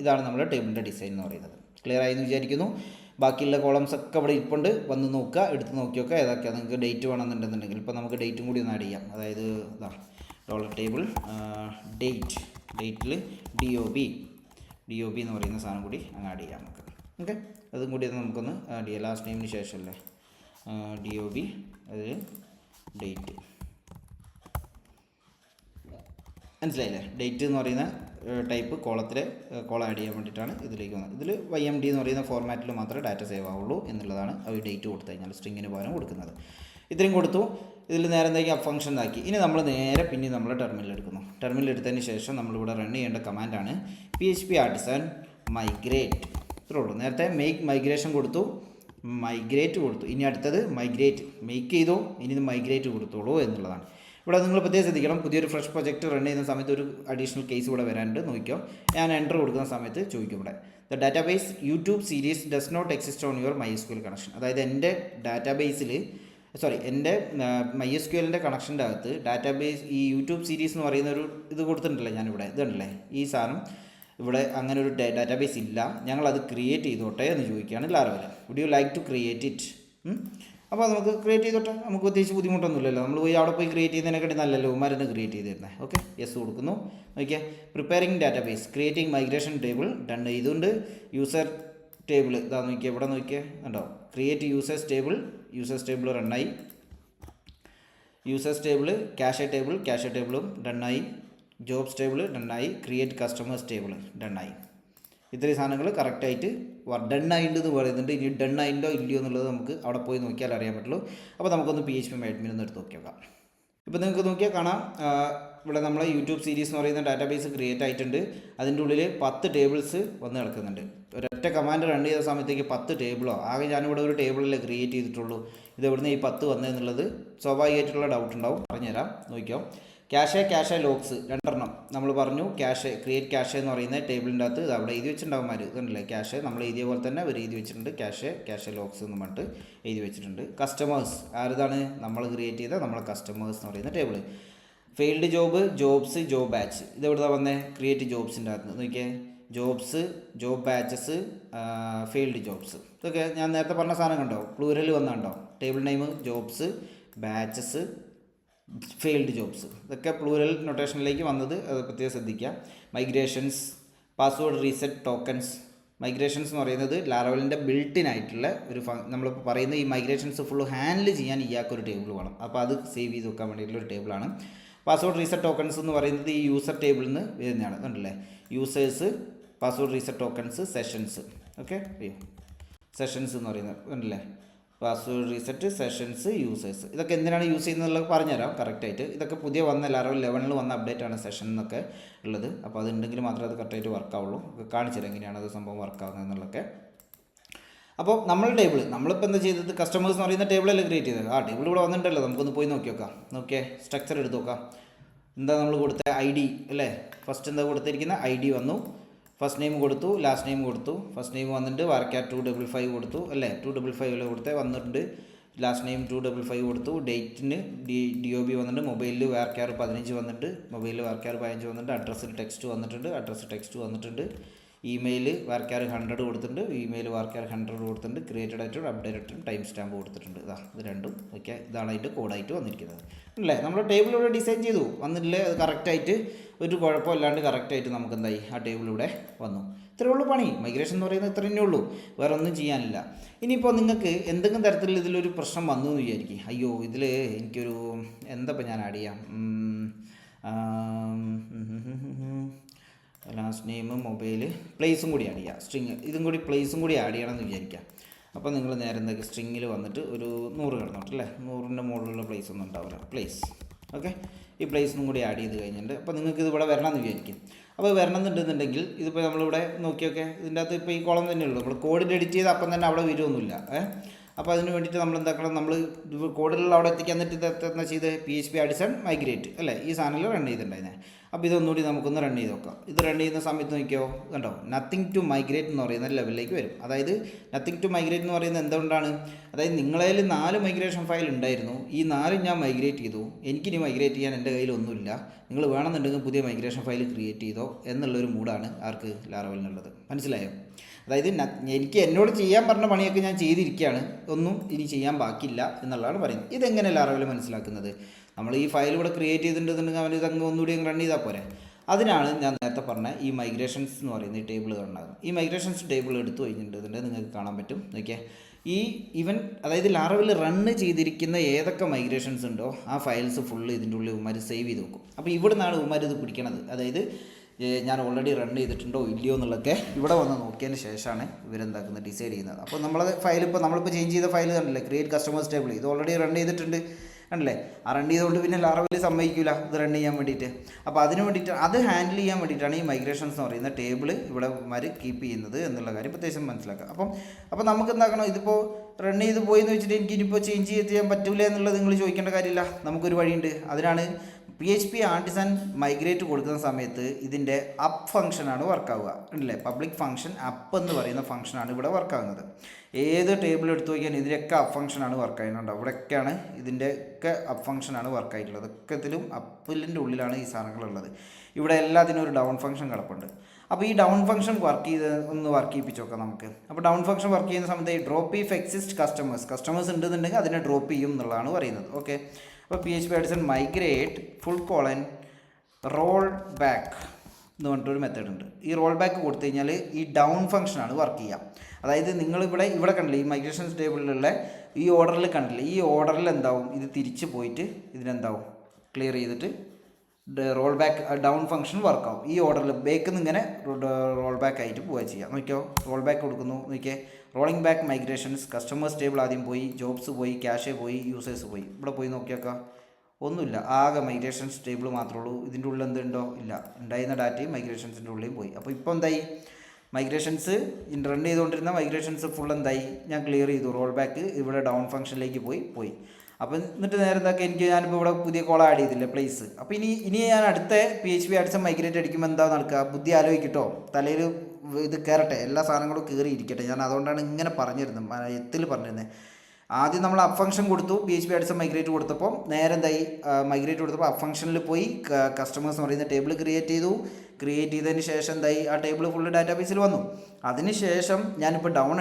ഇതാണ് നമ്മുടെ ടേബിളിൻ്റെ ഡിസൈൻ എന്ന് പറയുന്നത്. ക്ലിയർ ആയി എന്ന് വിചാരിക്കുന്നു. ബാക്കിയുള്ള കോളംസ് ഒക്കെ ഇവിടെ ഇരിപ്പുണ്ട്, വന്ന് നോക്കുക, എടുത്ത് നോക്കിയൊക്കെ ഏതൊക്കെയാണ്. നിങ്ങൾക്ക് ഡേറ്റ് വേണമെന്നുണ്ടെന്നുണ്ടെങ്കിൽ ഇപ്പോൾ നമുക്ക് ഡേറ്റും കൂടി ഒന്ന് ആഡ് ചെയ്യാം. അതായത് ടേബിൾ ഡേറ്റിൽ DOB എന്ന് പറയുന്ന സാധനം കൂടി അങ്ങ് ആഡ് ചെയ്യാം നമുക്ക്. ഓക്കെ, അതും കൂടി നമുക്കൊന്ന് ആഡ് ചെയ്യാം. ലാസ്റ്റ് നെയിമിന് ശേഷമല്ലേ DOB, അതിൽ ഡേറ്റ്, മനസ്സിലായില്ലേ. ഡേറ്റ് എന്ന് പറയുന്ന ടൈപ്പ് കോളം ആഡ് ചെയ്യാൻ വേണ്ടിയിട്ടാണ് ഇതിലേക്ക് വന്നത്. ഇതിൽ YMD എന്ന് പറയുന്ന ഫോർമാറ്റിൽ മാത്രമേ ഡാറ്റ സേവ് ആവുള്ളൂ എന്നുള്ളതാണ് അവർ ഡേറ്റ് കൊടുത്തു കഴിഞ്ഞാൽ സ്ട്രിങ്ങിന് പകരം കൊടുക്കുന്നത്. ഇത്രയും കൊടുത്തു. ഇതിൽ നേരെ എന്തെങ്കിലും അപ്പ് ഫംഗ്ഷൻ ആക്കി. ഇനി നമ്മൾ നേരെ പിന്നെ നമ്മൾ ടെർമിനൽ എടുക്കുന്നു. ടെർമിനൽ എടുത്തതിന് ശേഷം നമ്മളിവിടെ റൺ ചെയ്യേണ്ട കമാൻഡാണ് PHP ആർട്ടിസൻ മൈഗ്രേറ്റ്. ഇത്രേ ഉള്ളൂ. നേരത്തെ മേക്ക് മൈഗ്രേഷൻ കൊടുത്തു, മൈഗ്രേറ്റ് കൊടുത്തു. ഇനി അടുത്തത് മേക്ക് ചെയ്തു, ഇനി ഇത് മൈഗ്രേറ്റ് കൊടുത്തോളൂ എന്നുള്ളതാണ്. ഇവിടെ നിങ്ങൾ പ്രത്യേകം ശ്രദ്ധിക്കണം, പുതിയൊരു ഫ്രഷ് പ്രൊജക്റ്റ് റൺ ചെയ്യുന്ന സമയത്ത് ഒരു അഡീഷണൽ കേസ് ഇവിടെ വരാനുണ്ട്. നോക്കിയോ, ഞാൻ എൻ്റർ കൊടുക്കുന്ന സമയത്ത് ചോദിക്കും ഇവിടെ the database YouTube series does not exist on your MySQL connection. അതായത് എൻ്റെ ഡാറ്റാബേസിൽ എൻ്റെ MySQLൻ്റെ കണക്ഷൻ്റെ അകത്ത് ഡാറ്റാബേസ് ഈ യൂട്യൂബ് സീരീസ് എന്ന് പറയുന്ന ഒരു ഇത് കൊടുത്തിട്ടുണ്ടല്ലേ, ഞാനിവിടെ ഇതുണ്ടല്ലേ ഈ സാധനം, ഇവിടെ അങ്ങനെ ഒരു ഡാറ്റാബേസ് ഇല്ല, ഞങ്ങളത് ക്രിയേറ്റ് ചെയ്തോട്ടെ എന്ന് ചോദിക്കുകയാണ് Laravel. Would you like to create it? അപ്പോൾ നമുക്ക് ക്രിയേറ്റ് ചെയ്തോട്ടെ, നമുക്ക് പ്രത്യേകിച്ച് ബുദ്ധിമുട്ടൊന്നുമില്ലല്ലോ. നമ്മൾ അവിടെ പോയി ക്രിയേറ്റ് ചെയ്യുന്നതിനെക്കാട്ടി നല്ലല്ലോ ഉമാരെന്ന് ക്രിയേറ്റ് ചെയ്തിരുന്നത്. ഓക്കെ, യെസ് കൊടുക്കുന്നു. നോക്കിയാൽ preparing database, creating migration table done ചെയ്തുകൊണ്ട് യൂസർ ടേബിൾ ഇതാ നോക്കിയാൽ ഇവിടെ നോക്കിയാൽ ഉണ്ടോ, ക്രിയേറ്റ് യൂസേഴ്സ് ടേബിൾ റണ്ണായി, യൂസേഴ്സ് ടേബിൾ ക്യാഷ് ടേബിളും ഡണ്ണായി, ജോബ്സ് ടേബിൾ ഡണ്ണായി, ക്രിയേറ്റ് കസ്റ്റമേഴ്സ് ടേബിൾ ഡണ്ണായി. ഇത്രയും സാധനങ്ങൾ കറക്റ്റായിട്ട് ഡണ്ണായിട്ടെന്ന് പറയുന്നുണ്ട്. ഇനി ഡണ്ണായിട്ടോ ഇല്ലയോ എന്നുള്ളത് നമുക്ക് അവിടെ പോയി നോക്കിയാൽ അറിയാൻ പറ്റുള്ളൂ. അപ്പോൾ നമുക്കൊന്ന് PHP admin ഒന്ന് എടുത്ത് നോക്കിയേക്കാം. ഇപ്പോൾ നിങ്ങൾക്ക് നോക്കിയാൽ കാണാം, ഇവിടെ നമ്മളെ യൂട്യൂബ് സീരീസ് എന്ന് പറയുന്ന ഡാറ്റാബേസ് ക്രിയേറ്റ് ആയിട്ടുണ്ട്. അതിൻ്റെ ഉള്ളിൽ 10 ടേബിൾസ് വന്ന് കിടക്കുന്നുണ്ട്. ഒരൊറ്റ കമാൻഡ് റൺ ചെയ്ത സമയത്തേക്ക് 10 ടേബിളോ, ആകെ ഞാനിവിടെ ഒരു ടേബിളല്ലേ ക്രിയേറ്റ് ചെയ്തിട്ടുള്ളൂ. ഇത് എവിടുന്ന് ഈ 10 വന്നതെന്നുള്ളത് സ്വാഭാവികമായിട്ടുള്ള ഡൗട്ട് ഉണ്ടാവും. പറഞ്ഞുതരാം, നോക്കിയോ. ക്യാഷെ ലോക്സ് രണ്ടെണ്ണം നമ്മൾ പറഞ്ഞു. ക്രിയേറ്റ് ക്യാഷെ എന്ന് പറയുന്ന ടേബിളിൻ്റെ അകത്ത് ഇത് അവിടെ എഴുതി വെച്ചിട്ടുണ്ടാവും. ഇതുണ്ടല്ലേ ക്യാഷെ, നമ്മൾ എഴുതിയ പോലെ തന്നെ അവർ എഴുതി വെച്ചിട്ടുണ്ട്. ക്യാഷെ ലോക്സ് എന്ന് പറഞ്ഞിട്ട് എഴുതി വെച്ചിട്ടുണ്ട്. കസ്റ്റമേഴ്സ് ആരതാണ്, നമ്മൾ ക്രിയേറ്റ് ചെയ്ത നമ്മളെ കസ്റ്റമേഴ്സ് എന്ന് പറയുന്ന table. Failed jobs, job batch, ഇത് എവിടുന്നാണ് വന്നേ, ക്രിയേറ്റ് ജോബ്സിൻ്റെ അകത്ത് നോക്കിയേ. Jobs, job batches, failed jobs, ഇതൊക്കെ ഞാൻ നേരത്തെ പറഞ്ഞ സാധനം കണ്ടോ, പ്ലൂരൽ വന്നുണ്ടോ. Table name jobs, batches, failed jobs, ഇതൊക്കെ പ്ലൂരൽ നൊട്ടേഷനിലേക്ക് വന്നത് അത് പ്രത്യേകം ശ്രദ്ധിക്കുക. Migrations, password reset tokens. Migrations എന്ന് പറയുന്നത് ലാറവലിൻ്റെ ബിൽട്ടിൻ ആയിട്ടുള്ള ഒരു നമ്മളിപ്പോൾ പറയുന്ന ഈ മൈഗ്രേഷൻസ് ഫുള്ള് ഹാൻഡിൽ ചെയ്യാൻ ഇയാൾക്കൊരു ടേബിൾ വേണം. അപ്പോൾ അത് സേവ് ചെയ്ത് വെക്കാൻ വേണ്ടിയിട്ടുള്ള ഒരു ടേബിളാണ്. പാസ്വേഡ് റീസെറ്റ് ടോക്കൺസ് എന്ന് പറയുന്നത് ഈ യൂസർ ടേബിളിൽ നിന്ന് വരുന്നതാണ്. കണ്ടല്ലേ, users, password reset tokens, sessions. Okay, അയ്യോ സെഷൻസ് എന്ന് പറയുന്നത് കണ്ടല്ലേ, പാസ്വേഡ് റീസെറ്റ്, സെഷൻസ്, യൂസേഴ്സ്. ഇതൊക്കെ എന്തിനാണ് യൂസ് ചെയ്യുന്നത് പറഞ്ഞുതരാം കറക്റ്റായിട്ട്. ഇതൊക്കെ പുതിയ വന്ന ലാറവൽ 11 വന്ന അപ്ഡേറ്റ് ആണ് സെഷൻ എന്നൊക്കെ ഉള്ളത്. അപ്പോൾ അതുണ്ടെങ്കിൽ മാത്രമേ അത് കറക്റ്റായിട്ട് വർക്കാവുള്ളൂ. കാണിച്ചുതരാം എങ്ങനെയാണ് അത് സംഭവം വർക്കാവുന്നത് എന്നുള്ളതൊക്കെ. അപ്പോൾ നമ്മളിപ്പോൾ എന്താ ചെയ്തത്, കസ്റ്റമേഴ്സ് എന്ന് പറയുന്ന ടേബിളല്ലേ ക്രിയേറ്റ് ചെയ്തത്. ആ ടേബിൾ ഇവിടെ വന്നിട്ടുണ്ടല്ലോ, നമുക്കൊന്ന് പോയി നോക്കി നോക്കാം. നോക്കിയേ, സ്ട്രക്ചർ എടുത്ത് നോക്കാം. എന്താ നമ്മൾ കൊടുത്ത ID അല്ലേ, ഫസ്റ്റ് എന്താ കൊടുത്തിരിക്കുന്ന ID വന്നു. ഫസ്റ്റ് നെയിം കൊടുത്തു, ലാസ്റ്റ് നെയിം കൊടുത്തു. ഫസ്റ്റ് നെയിം വന്നിട്ട് വാർക്കാർ 255 കൊടുത്തു അല്ലേ, 255 കൊടുത്തേ വന്നിട്ടുണ്ട്. ലാസ്റ്റ് നെയിം 255 കൊടുത്തു. ഡേറ്റിന് DOB വന്നിട്ട്, മൊബൈലിൽ വാർക്കാർ 15 വന്നിട്ട്, മൊബൈലിൽ വാർക്കാർ 15 വന്നിട്ട്. അഡ്രസ്സിൽ ടെക്സ്റ്റ് വന്നിട്ടുണ്ട്. ഇമെയിൽ വാർക്കാർ 100 കൊടുത്തിട്ടുണ്ട്. ഇമെയിൽ വാർക്കാർ 100 കൊടുത്തിട്ടുണ്ട്. ക്രിയേറ്റഡ് ആയിട്ടും അപ്ഡേറ്റഡ് ടൈം സ്റ്റാമ്പ് കൊടുത്തിട്ടുണ്ട്. ഇത് രണ്ടും ഓക്കെ, ഇതാണ് അതിൻ്റെ കോഡായിട്ട് വന്നിരിക്കുന്നത് അല്ലേ. നമ്മൾ ടേബിൾ ഇവിടെ ഡിസൈൻ ചെയ്തു വന്നിട്ടില്ലേ, അത് കറക്റ്റായിട്ട് ഒരു കുഴപ്പമില്ലാണ്ട് കറക്റ്റായിട്ട് നമുക്ക് എന്തായി ആ ടേബിളിലൂടെ വന്നു. ഇത്രയേ ഉള്ളൂ പണി. മൈഗ്രേഷൻ എന്ന് പറയുന്നത് ഇത്ര തന്നെ ഉള്ളൂ, വേറെ ഒന്നും ചെയ്യാനില്ല. ഇനിയിപ്പോൾ നിങ്ങൾക്ക് എന്തെങ്കിലും തരത്തിൽ ഇതിലൊരു പ്രശ്നം വന്നു എന്ന് വിചാരിക്കും. അയ്യോ ഇതിൽ എനിക്കൊരു എന്താ ഇപ്പം ഞാൻ ആഡ് ചെയ്യാം, ലാസ്റ്റ് നെയിം, മൊബൈൽ, പ്ലേസും കൂടി ആഡ് ചെയ്യുക. സ്ട്രിങ് ഇതും കൂടി പ്ലേസും കൂടി ആഡ് ചെയ്യണമെന്ന് വിചാരിക്കാം. അപ്പോൾ നിങ്ങൾ നേരെ എന്തൊക്കെ സ്ട്രിങ്ങിൽ വന്നിട്ട് ഒരു 100 കിടന്നോട്ട് അല്ലേ, 100ൻ്റെ മുകളിലുള്ള പ്ലേസ് ഒന്നും ഉണ്ടാവില്ല, പ്ലേസ്. ഓക്കെ, ഈ പ്ലേസും കൂടി ആഡ് ചെയ്ത് കഴിഞ്ഞിട്ടുണ്ട്. അപ്പോൾ നിങ്ങൾക്ക് ഇത് ഇവിടെ വരണമെന്ന് വിചാരിക്കും. അപ്പോൾ വരണമെന്നുണ്ടെന്നുണ്ടെങ്കിൽ ഇതിപ്പോൾ നമ്മളിവിടെ നോക്കിയൊക്കെ ഇതിൻ്റെ അകത്ത് ഇപ്പോൾ ഈ കോളം തന്നെയുള്ളൂ. നമ്മൾ കോഡിൽ എഡിറ്റ് ചെയ്ത് അപ്പം തന്നെ അവിടെ വരുമൊന്നുമില്ല. അപ്പോൾ അതിന് വേണ്ടിയിട്ട് നമ്മൾ എന്താക്കണം, നമ്മൾ കോഡിലുള്ള അവിടെ എത്തിക്കാൻ എന്നിട്ട് ഇതെന്താ ചെയ്ത് PHP ആർട്ടിസൺ മൈഗ്രേറ്റ് അല്ലേ, ഈ സാധനത്തിൽ റൺ ചെയ്തിട്ടുണ്ടായിരുന്നേ. അപ്പോൾ ഇതൊന്നുകൂടി നമുക്കൊന്ന് റൺ ചെയ്ത് നോക്കാം. ഇത് റൺ ചെയ്യുന്ന സമയത്ത് നോക്കിയോ, കണ്ടോ, നത്തിങ് ടു മൈഗ്രേറ്റ് എന്ന് പറയുന്ന ലെവലിലേക്ക് വരും. അതായത് നത്തിങ് ടു മൈഗ്രേറ്റ് എന്ന് പറയുന്നത് എന്തുകൊണ്ടാണ്, അതായത് നിങ്ങളതിൽ 4 മൈഗ്രേഷൻ ഫയൽ ഉണ്ടായിരുന്നു, ഈ 4 ഞാൻ മൈഗ്രേറ്റ് ചെയ്തു, എനിക്കിനി മൈഗ്രേറ്റ് ചെയ്യാൻ എൻ്റെ കയ്യിലൊന്നുമില്ല, നിങ്ങൾ വേണമെന്നുണ്ടെങ്കിൽ പുതിയ മൈഗ്രേഷൻ ഫയൽ ക്രിയേറ്റ് ചെയ്തോ എന്നുള്ളൊരു മൂഡാണ് ആർക്ക്, ലാറവലിനുള്ളത്. മനസ്സിലായോ? അതായത് എനിക്ക് എന്നോട് ചെയ്യാൻ പറഞ്ഞ പണിയൊക്കെ ഞാൻ ചെയ്തിരിക്കുകയാണ്, ഒന്നും ഇനി ചെയ്യാൻ ബാക്കിയില്ല എന്നുള്ളതാണ് പറയുന്നത്. ഇതെങ്ങനെ ലാറവൽ മനസ്സിലാക്കുന്നത്, നമ്മൾ ഈ ഫയൽ ഇവിടെ ക്രിയേറ്റ് ചെയ്തിട്ടുണ്ടെന്നുണ്ടെങ്കിൽ അവൻ ഇതങ്ങ് ഒന്നുകൂടി റൺ ചെയ്താൽ പോരെ. അതിനാണ് ഞാൻ നേരത്തെ പറഞ്ഞ ഈ മൈഗ്രേഷൻസ് എന്ന് പറയുന്ന ഈ ടേബിൾ ഉണ്ടാകുന്നത്. ഈ മൈഗ്രേഷൻസ് ടേബിൾ എടുത്തു കഴിഞ്ഞിട്ടുണ്ടെങ്കിൽ നിങ്ങൾക്ക് കാണാൻ പറ്റും. നോക്കിയാൽ അതായത് ലാറവൽ റണ്ണ് ചെയ്തിരിക്കുന്ന ഏതൊക്കെ മൈഗ്രേഷൻസ് ഉണ്ടോ ആ ഫയൽസ് ഫുള്ള് ഇതിൻ്റെ ഉള്ളിൽ ഉമ്മാർ സേവ് ചെയ്ത് വെക്കും. അപ്പോൾ ഇവിടെ നിന്നാണ് ഉമ്മാർ ഇത് പിടിക്കണത്. അതായത് ഞാൻ ഓൾറെഡി റൺ ചെയ്തിട്ടുണ്ടോ ഇല്ലയോ എന്നുള്ളതൊക്കെ ഇവിടെ വന്ന് നോക്കിയതിന് ശേഷമാണ് ഇവരെന്താക്കുന്നത്, ഡിസൈഡ് ചെയ്യുന്നത്. അപ്പോൾ നമ്മളെ ഫയൽ നമ്മളിപ്പോൾ ചേഞ്ച് ചെയ്ത ഫയൽ കണ്ടില്ലേ, ക്രിയേറ്റ് കസ്റ്റമേഴ്സ് ടേബിൾ, ഇത് ഓൾറെഡി റൺ ചെയ്തിട്ടുണ്ട് കണ്ടില്ലേ. ആ റൺ ചെയ്തുകൊണ്ട് പിന്നെ ലാറവൽ സമ്മതിക്കില്ല ഇത് റൺ ചെയ്യാൻ വേണ്ടിയിട്ട്. അപ്പോൾ അതിന് വേണ്ടിയിട്ട് അത് ഹാൻഡിൽ ചെയ്യാൻ വേണ്ടിയിട്ടാണ് ഈ മൈഗ്രേഷൻസ് എന്ന് പറയുന്ന ടേബിൾ ഇവിടെ മാര് കീപ്പ് ചെയ്യുന്നത് എന്നുള്ള കാര്യം പ്രത്യേകം മനസ്സിലാക്കുക. അപ്പോൾ നമുക്ക് എന്താക്കണം, ഇതിപ്പോൾ റൺ ചെയ്ത് പോയി എന്ന് വെച്ചിട്ട് എനിക്ക് ഇനിയിപ്പോൾ ചേഞ്ച് ചെയ്യാൻ പറ്റില്ല എന്നുള്ളത് നിങ്ങൾ ചോദിക്കേണ്ട കാര്യമില്ല. നമുക്കൊരു വഴിയുണ്ട്. അതിനാണ് PHP ആർട്ടിസൺ മൈഗ്രേറ്റ് കൊടുക്കുന്ന സമയത്ത് ഇതിൻ്റെ അപ്പ് ഫംഗ്ഷനാണ് വർക്കാവുക ഉണ്ടല്ലേ. പബ്ലിക് ഫംഗ്ഷൻ അപ്പ് എന്ന് പറയുന്ന ഫംഗ്ഷനാണ് ഇവിടെ വർക്കാവുന്നത്. ഏത് ടേബിൾ എടുത്തു നോക്കിയാൽ ഇതിൻ്റെയൊക്കെ അപ്പ് ഫംഗ്ഷനാണ് വർക്ക് ആയിട്ടുണ്ടാവും. ഇവിടെയൊക്കെയാണ് ഇതിൻ്റെയൊക്കെ അപ്പ് ഫംഗ്ഷനാണ് വർക്ക് ആയിട്ടുള്ളത്. ഒക്കത്തിലും അപ്പിലിൻ്റെ ഉള്ളിലാണ് ഈ സാധനങ്ങളുള്ളത്. ഇവിടെ എല്ലാത്തിനും ഒരു ഡൗൺ ഫംഗ്ഷൻ കിടപ്പുണ്ട്. അപ്പോൾ ഈ ഡൗൺ ഫംഗ്ഷൻ വർക്ക് ചെയ്യിപ്പിച്ച് നോക്കാം നമുക്ക്. അപ്പോൾ ഡൗൺ ഫംഗ്ഷൻ വർക്ക് ചെയ്യുന്ന സമയത്ത് ഈ ഡ്രോപ്പ് ഇഫ് എക്സിസ്റ്റ് കസ്റ്റമേഴ്സ് ഉണ്ടെന്നുണ്ടെങ്കിൽ അതിനെ ഡ്രോപ്പ് ചെയ്യും എന്നുള്ളതാണ് പറയുന്നത്. ഓക്കെ, അപ്പോൾ PHP artisan migrate roll back എന്ന് പറഞ്ഞിട്ടൊരു മെത്തേഡ് ഉണ്ട്. ഈ റോൾ ബാക്ക് കൊടുത്തു കഴിഞ്ഞാൽ ഈ ഡൗൺ ഫംഗ്ഷനാണ് വർക്ക് ചെയ്യുക. അതായത് നിങ്ങളിവിടെ കണ്ടില്ലേ, ഈ മൈഗ്രേഷൻസ് ടേബിളിലുള്ള ഈ ഓർഡറിൽ കണ്ടില്ലേ, ഈ ഓർഡറിൽ എന്താവും, ഇത് തിരിച്ച് പോയിട്ട് ഇതിനെന്താവും ക്ലിയർ ചെയ്തിട്ട് റോൾ ബാക്ക് ഡൗൺ ഫംഗ്ഷൻ വർക്കാവും. ഈ ഓർഡറിൽ ബേക്കിൽ നിന്ന് ഇങ്ങനെ റോൾ ബാക്ക് ആയിട്ട് പോവുക ചെയ്യാം. നോക്കിയോ, റോൾ ബാക്ക് കൊടുക്കുന്നു. നോക്കിയേ, rolling back migrations customers table ആദ്യം പോയി, ജോബ്സ് പോയി, ക്യാഷ് പോയി, യൂസേഴ്സ് പോയി. ഇവിടെ പോയി നോക്കിയേക്കാം, ഒന്നുമില്ല, ആകെ മൈഗ്രേഷൻസ് ടേബിൾ മാത്രമേ ഉള്ളൂ. ഇതിൻ്റെ ഉള്ളിൽ എന്തുണ്ടോ ഇല്ല, ഉണ്ടായിരുന്ന ഡാറ്റയും മൈഗ്രേഷൻസിൻ്റെ ഉള്ളിൽ പോയി. അപ്പോൾ ഇപ്പോൾ എന്തായി, മൈഗ്രേഷൻസ് റൺ ചെയ്തുകൊണ്ടിരുന്ന മൈഗ്രേഷൻസ് ഫുൾ എന്തായി, ഞാൻ ക്ലിയർ ചെയ്തു. റോൾ ബാക്ക് ഇവിടെ ഡൗൺ ഫംഗ്ഷനിലേക്ക് പോയി. അപ്പോൾ എന്നിട്ട് നേരെ എന്താക്കി, ഞാനിപ്പോൾ ഇവിടെ പുതിയ കോളം ആഡ് ചെയ്തില്ലേ, പ്ലേസ്. അപ്പോൾ ഇനി ഞാൻ അടുത്ത PHP അടിച്ച മൈഗ്രേറ്റ് അടിക്കുമ്പോൾ എന്താ നടക്കുക, ബുദ്ധി ആലോചിക്കട്ടോ, തലയിൽ ഇത് കയറട്ടെ, എല്ലാ സാധനങ്ങളും കയറിയിരിക്കട്ടെ. ഞാൻ അതുകൊണ്ടാണ് ഇങ്ങനെ പറഞ്ഞിരുന്നത്, എത്തിൽ പറഞ്ഞിരുന്നത്. ആദ്യം നമ്മൾ അപ്പ് ഫംഗ്ഷൻ കൊടുത്തു, PHP അടിച്ച മൈഗ്രേറ്റ് കൊടുത്തപ്പോൾ നേരെ എന്തായി, മൈഗ്രേറ്റ് കൊടുത്തപ്പോൾ അപ്പ് ഫംഗ്ഷനിൽ പോയി കസ്റ്റമേഴ്സ് എന്ന് പറയുന്ന ടേബിൾ ക്രിയേറ്റ് ചെയ്തതിന് ശേഷം എന്തായി, ആ ടേബിൾ ഫുള്ള് ഡാറ്റാബേസിൽ വന്നു. അതിന് ശേഷം ഞാനിപ്പോൾ ഡൗൺ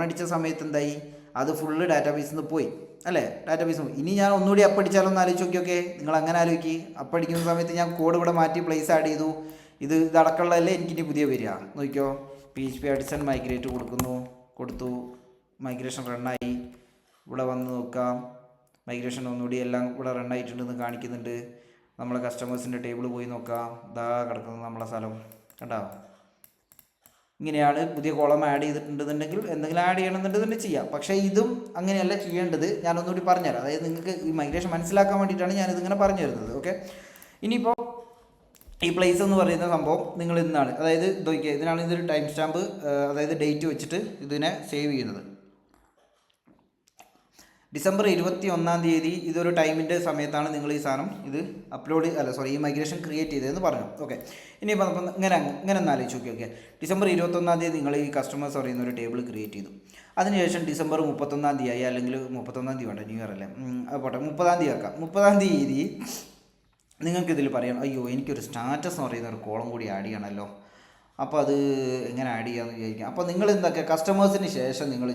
അടിച്ച സമയത്ത് എന്തായി, അത് ഫുള്ള് ഡാറ്റാബേസിൽ നിന്ന് പോയി അല്ലേ, ഡാറ്റാബേസ് പോയി. ഇനി ഞാൻ ഒന്നുകൂടി അപ്പടിച്ചാലൊന്ന് ആലോചിച്ച് നോക്കിയൊക്കെ, നിങ്ങൾ അങ്ങനെ ആലോചിക്കുക. അപ്പടിക്കുന്ന സമയത്ത് ഞാൻ കോഡ് ഇവിടെ മാറ്റി പ്ലേസ് ആഡ് ചെയ്തു, ഇത് അടക്കമുള്ളതല്ലേ എനിക്കിനി പുതിയ വരിക. നോക്കിയോ, PHP അടിച്ചൻ മൈഗ്രേറ്റ് കൊടുത്തു, മൈഗ്രേഷൻ റണ്ണായി. ഇവിടെ വന്ന് നോക്കാം, മൈഗ്രേഷൻ ഒന്നുകൂടി എല്ലാം ഇവിടെ റണ്ണായിട്ടുണ്ടെന്ന് കാണിക്കുന്നുണ്ട്. നമ്മളെ കസ്റ്റമേഴ്സിൻ്റെ ടേബിൾ പോയി നോക്കാം, ഇതാ കിടക്കുന്നത് നമ്മളെ സ്ഥലം കണ്ടോ. ഇങ്ങനെയാണ് പുതിയ കോളം ആഡ് ചെയ്തിട്ടുണ്ടെന്നുണ്ടെങ്കിൽ, എന്തെങ്കിലും ആഡ് ചെയ്യണമെന്നുണ്ടെങ്കിൽ ചെയ്യാം. പക്ഷേ ഇതും അങ്ങനെയല്ല ചെയ്യേണ്ടത്, ഞാനൊന്നുകൂടി പറഞ്ഞുതരാം. അതായത് നിങ്ങൾക്ക് ഈ മൈഗ്രേഷൻ മനസ്സിലാക്കാൻ വേണ്ടിയിട്ടാണ് ഞാനിതിങ്ങനെ പറഞ്ഞു തരുന്നത്. ഓക്കെ, ഇനിയിപ്പോൾ ഈ പ്ലേസ് എന്ന് പറയുന്ന സംഭവം നിങ്ങൾ ഇന്നാണ്, അതായത് ഇതിനാണ് ഇതൊരു ടൈം സ്റ്റാമ്പ്, അതായത് ഡേറ്റ് വെച്ചിട്ട് ഇതിനെ സേവ് ചെയ്യുന്നത്. ഡിസംബർ 21 ഇതൊരു ടൈമിൻ്റെ സമയത്താണ് നിങ്ങൾ ഈ സാധനം ഈ മൈഗ്രേഷൻ ക്രിയേറ്റ് ചെയ്തതെന്ന് പറഞ്ഞു. ഓക്കെ, ഇനിയിപ്പോൾ നമുക്ക് ഇങ്ങനെ ഒന്ന് ആലോചിച്ച് നോക്കി. ഡിസംബർ 21 നിങ്ങൾ ഈ കസ്റ്റമേഴ്സ് പറയുന്ന ഒരു ടേബിൾ ക്രിയേറ്റ് ചെയ്തു. അതിനുശേഷം ഡിസംബർ 31 ആയി, അല്ലെങ്കിൽ 31 വേണ്ട, ന്യൂ ഇയർ അല്ലേ, പോട്ടെ 30 ആക്കാം. 30 നിങ്ങൾക്കിതിൽ പറയാം, അയ്യോ എനിക്കൊരു സ്റ്റാറ്റസ് എന്ന് പറയുന്ന ഒരു കോളം കൂടി ആഡ് ചെയ്യണമല്ലോ, അപ്പോൾ അത് എങ്ങനെ ആഡ് ചെയ്യാമെന്ന് വിചാരിക്കാം. അപ്പോൾ നിങ്ങൾ എന്തൊക്കെ കസ്റ്റമേഴ്സിന് ശേഷം നിങ്ങൾ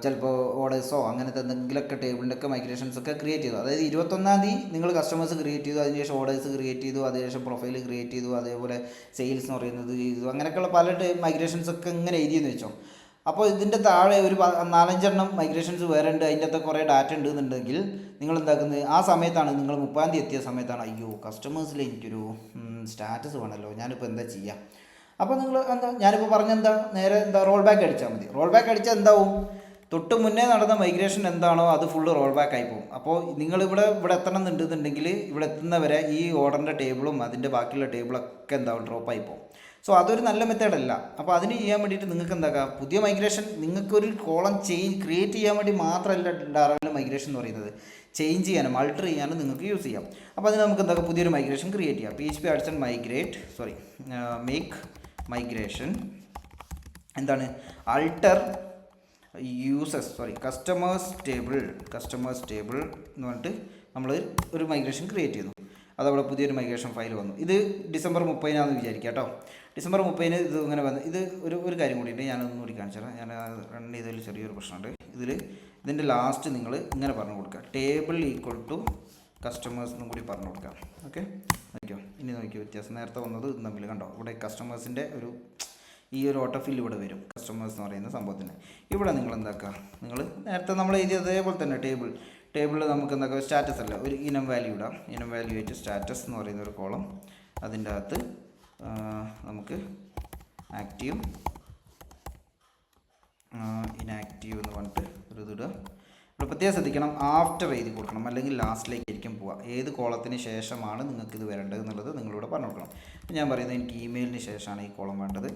ചിലപ്പോൾ ഓർഡേഴ്സോ അങ്ങനത്തെ എന്തെങ്കിലുമൊക്കെ ടേബിളിൻ്റെയൊക്കെ മൈഗ്രേഷൻസൊക്കെ ക്രിയേറ്റ് ചെയ്തു. അതായത് 21 നിങ്ങൾ കസ്റ്റമേഴ്സ് ക്രിയേറ്റ് ചെയ്തു, അതിനുശേഷം ഓർഡേഴ്സ് ക്രിയേറ്റ് ചെയ്തു, അതിനുശേഷം പ്രൊഫൈൽ ക്രിയേറ്റ് ചെയ്തു, അതേപോലെ സെയിൽസ് എന്ന് പറയുന്നത് ചെയ്തു, അങ്ങനെയൊക്കെയുള്ള പല മൈഗ്രേഷൻസൊക്കെ ഇങ്ങനെ എഴുതിയെന്ന് വെച്ചോ. അപ്പോൾ ഇതിൻ്റെ താഴെ ഒരു 4-5 മൈഗ്രേഷൻസ് വേറെ ഉണ്ട്, അതിൻ്റെ അകത്ത് കുറേ ഡാറ്റ ഉണ്ടെന്നുണ്ടെങ്കിൽ നിങ്ങൾ എന്താക്കുന്നത്, ആ സമയത്താണ് നിങ്ങൾ 30 എത്തിയ സമയത്താണ്, അയ്യോ കസ്റ്റമേഴ്സിൽ എനിക്കൊരു സ്റ്റാറ്റസ് വേണമല്ലോ, ഞാനിപ്പോൾ എന്താ ചെയ്യുക. അപ്പോൾ നിങ്ങൾ ഞാനിപ്പോൾ പറഞ്ഞെന്താ, നേരെ റോൾ ബാക്ക് അടിച്ചാൽ മതി. റോൾ ബാക്ക് അടിച്ചാൽ എന്താവും, തൊട്ട് മുന്നേ നടന്ന മൈഗ്രേഷൻ എന്താണോ അത് ഫുള്ള് റോൾ ബാക്ക് ആയി പോകും. അപ്പോൾ നിങ്ങളിവിടെ എത്തണം എന്നുണ്ടെന്നുണ്ടെങ്കിൽ ഇവിടെ എത്തുന്നവരെ ഈ ഓർഡറിൻ്റെ ടേബിളും അതിൻ്റെ ബാക്കിയുള്ള ടേബിളൊക്കെ എന്താവും, ഡ്രോപ്പായി പോകും. സോ അതൊരു നല്ല മെത്തേഡല്ല. അപ്പോൾ അതിന് ചെയ്യാൻ വേണ്ടിയിട്ട് നിങ്ങൾക്ക് എന്താക്കാം, പുതിയ മൈഗ്രേഷൻ നിങ്ങൾക്കൊരു കോളം ക്രിയേറ്റ് ചെയ്യാൻ വേണ്ടി മാത്രമല്ല ലാറാവൽ മൈഗ്രേഷൻ എന്ന് പറയുന്നത്, ചേഞ്ച് ചെയ്യാനും ആൾട്ടർ ചെയ്യാനും നിങ്ങൾക്ക് യൂസ് ചെയ്യാം. അപ്പോൾ അതിന് നമുക്ക് എന്താക്കാം, പുതിയൊരു മൈഗ്രേഷൻ ക്രിയേറ്റ് ചെയ്യാം. PHP അടിച്ചാൽ മേക്ക് മൈഗ്രേഷൻ എന്താണ്, ആൾട്ടർ കസ്റ്റമേഴ്സ് ടേബിൾ എന്ന് പറഞ്ഞിട്ട് നമ്മൾ ഒരു മൈഗ്രേഷൻ ക്രിയേറ്റ് ചെയ്തു. അതവിടെ പുതിയൊരു മൈഗ്രേഷൻ ഫയൽ വന്നു. ഇത് ഡിസംബർ 30 വിചാരിക്കുക കേട്ടോ. ഡിസംബർ 30 ഇത് ഇങ്ങനെ വന്ന്, ഇത് ഒരു കാര്യം കൂടിയിട്ട് ഞാനൊന്നുകൂടി കാണിച്ചുതരാം. ഞാൻ റൺ ചെയ്തതിൽ ചെറിയൊരു പ്രശ്നമുണ്ട്. ഇതിൻ്റെ ലാസ്റ്റ് നിങ്ങൾ ഇങ്ങനെ പറഞ്ഞു കൊടുക്കുക, ടേബിൾ ഈക്വൽ ടു കസ്റ്റമേഴ്സ് എന്നും കൂടി പറഞ്ഞു കൊടുക്കാം. ഓക്കെ, നോക്കിയോ വ്യത്യാസം, നേരത്തെ വന്നത് തമ്മിൽ കണ്ടോ. ഇവിടെ കസ്റ്റമേഴ്സിൻ്റെ ഈ ഒരു ഓട്ടോഫിൽ ഇവിടെ വരും, കസ്റ്റമേഴ്സ് എന്ന് പറയുന്ന സംഭവത്തിന്. ഇവിടെ നിങ്ങൾ എന്താക്കുക, നിങ്ങൾ നേരത്തെ നമ്മൾ എഴുതിയത് അതേപോലെ തന്നെ ടേബിളിൽ നമുക്ക് എന്താക്കുക, സ്റ്റാറ്റസ് അല്ല, ഒരു ഇനം വാല്യൂ ഇടാം. ഇനം വാല്യൂ ആയിട്ട് സ്റ്റാറ്റസ് എന്ന് പറയുന്ന ഒരു കോളം, അതിൻ്റെ അകത്ത് നമുക്ക് ആക്റ്റീവ് ഇനാക്റ്റീവ് എന്ന് പറഞ്ഞിട്ട് ഒരു ഇതിടുക. ഇവിടെ പ്രത്യേകം ശ്രദ്ധിക്കണം, ആഫ്റ്റർ എഴുതി കൊടുക്കണം, അല്ലെങ്കിൽ ലാസ്റ്റിലേക്ക് ആയിരിക്കും പോവുക. ഏത് കോളത്തിന് ശേഷമാണ് നിങ്ങൾക്ക് ഇത് വരേണ്ടത് എന്നുള്ളത് നിങ്ങളിവിടെ പറഞ്ഞു കൊടുക്കണം. അപ്പോൾ ഞാൻ പറയുന്നത് എനിക്ക് ഇമെയിലിന് ശേഷമാണ് ഈ കോളം വേണ്ടത്,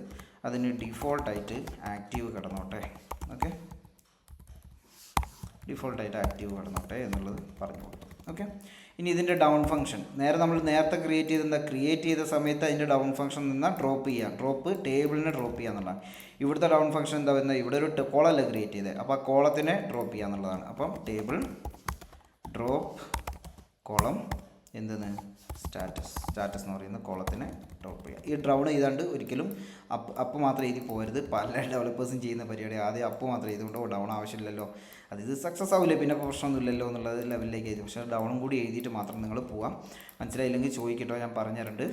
അതിന് ഡിഫോൾട്ടായിട്ട് ആക്റ്റീവ് കിടന്നോട്ടെ. ഓക്കെ, ഡിഫോൾട്ടായിട്ട് ആക്റ്റീവ് കിടന്നോട്ടെ എന്നുള്ളത് പറഞ്ഞു കൊടുത്തു. ഓക്കെ, ഇനി ഇതിൻ്റെ ഡൗൺ ഫംഗ്ഷൻ നമ്മൾ നേരത്തെ ക്രിയേറ്റ് ചെയ്ത സമയത്ത് അതിൻ്റെ ഡൗൺ ഫംഗ്ഷൻ നിന്നാൽ ഡ്രോപ്പ് ടേബിളിനെ ഡ്രോപ്പ് ചെയ്യുക എന്നുള്ളതാണ്. ഇവിടുത്തെ ഡൗൺ ഫംഗ്ഷൻ എന്താ വരുന്നത്, ഇവിടെ ഒരു കോളമല്ല ക്രിയേറ്റ് ചെയ്തത്, അപ്പോൾ ആ കോളത്തിനെ ഡ്രോപ്പ് ചെയ്യുക എന്നുള്ളതാണ്. അപ്പം ടേബിൾ ഡ്രോപ്പ് കോളം എന്തെന്ന് സ്റ്റാറ്റസ് എന്ന് പറയുന്ന കോളത്തിനെ ഡ്രോപ്പ് ചെയ്യുക. ഈ ഡൗൺ ചെയ്താണ്ട് ഒരിക്കലും അപ്പ് മാത്രം എഴുതി പോകരുത്. പല ഡെവലപ്പേഴ്സും ചെയ്യുന്ന പരിപാടി, ആദ്യം അപ്പ് മാത്രം ചെയ്തുകൊണ്ട് ഡൗൺ ആവശ്യമില്ലല്ലോ, ഇത് സക്സസ് ആവില്ലേ, പിന്നെ പ്രശ്നമൊന്നുമില്ലല്ലോ എന്നുള്ളത് ലെവലിലേക്ക് എഴുതി. പക്ഷേ ഡൗണും കൂടി എഴുതിയിട്ട് മാത്രം നിങ്ങൾ പോകാം. മനസ്സിലായില്ലെങ്കിൽ ചോദിക്കട്ടോ, ഞാൻ പറഞ്ഞിട്ടുണ്ട്.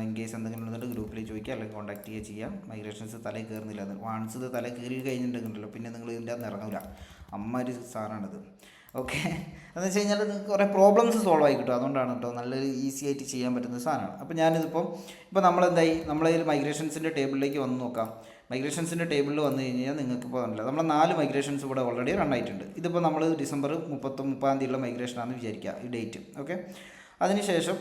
ഇൻ കേസ് എന്തെങ്കിലും ഉണ്ടെന്നുണ്ടെങ്കിൽ ഗ്രൂപ്പിൽ ചോദിക്കുക, അല്ലെങ്കിൽ കോൺടാക്ട് ചെയ്യാം. മൈഗ്രേഷൻസ് തലയിൽ കയറുന്നില്ല, വാൺസ് ഇത് തലയിൽ കയറി കഴിഞ്ഞിട്ടുണ്ടല്ലോ, പിന്നെ നിങ്ങൾ ഇതിൻ്റെ അകത്ത് ഇറങ്ങില്ല. ഒരു സാധനമാണിത്. ഓക്കെ, എന്ന് വെച്ച് കഴിഞ്ഞാൽ കുറേ പ്രോബ്ലംസ് സോൾവ് ആയി കിട്ടും. അതുകൊണ്ടാണ് കേട്ടോ നല്ലൊരു ഈസി ആയിട്ട് ചെയ്യാൻ പറ്റുന്ന സാധനമാണ്. അപ്പോൾ ഞാനിതിപ്പോൾ നമ്മളെന്തായി, നമ്മളതിൽ മൈഗ്രേഷൻസിൻ്റെ ടേബിളിലേക്ക് വന്ന് നോക്കാം. മൈഗ്രേഷൻസിൻ്റെ ടേബിളിൽ വന്നു കഴിഞ്ഞാൽ നിങ്ങൾക്ക് ഇപ്പോൾ കണ്ടില്ല നമ്മളെ 4 മൈഗ്രേഷൻസ് ഇവിടെ ഓൾറെഡി റൺ ആയിട്ടുണ്ട്. ഇതിപ്പോൾ നമ്മൾ ഡിസംബർ 30 തീയതിയുള്ള മൈഗ്രേഷനാണെന്ന് വിചാരിക്കുക ഈ ഡേറ്റ്. ഓക്കെ, അതിനുശേഷം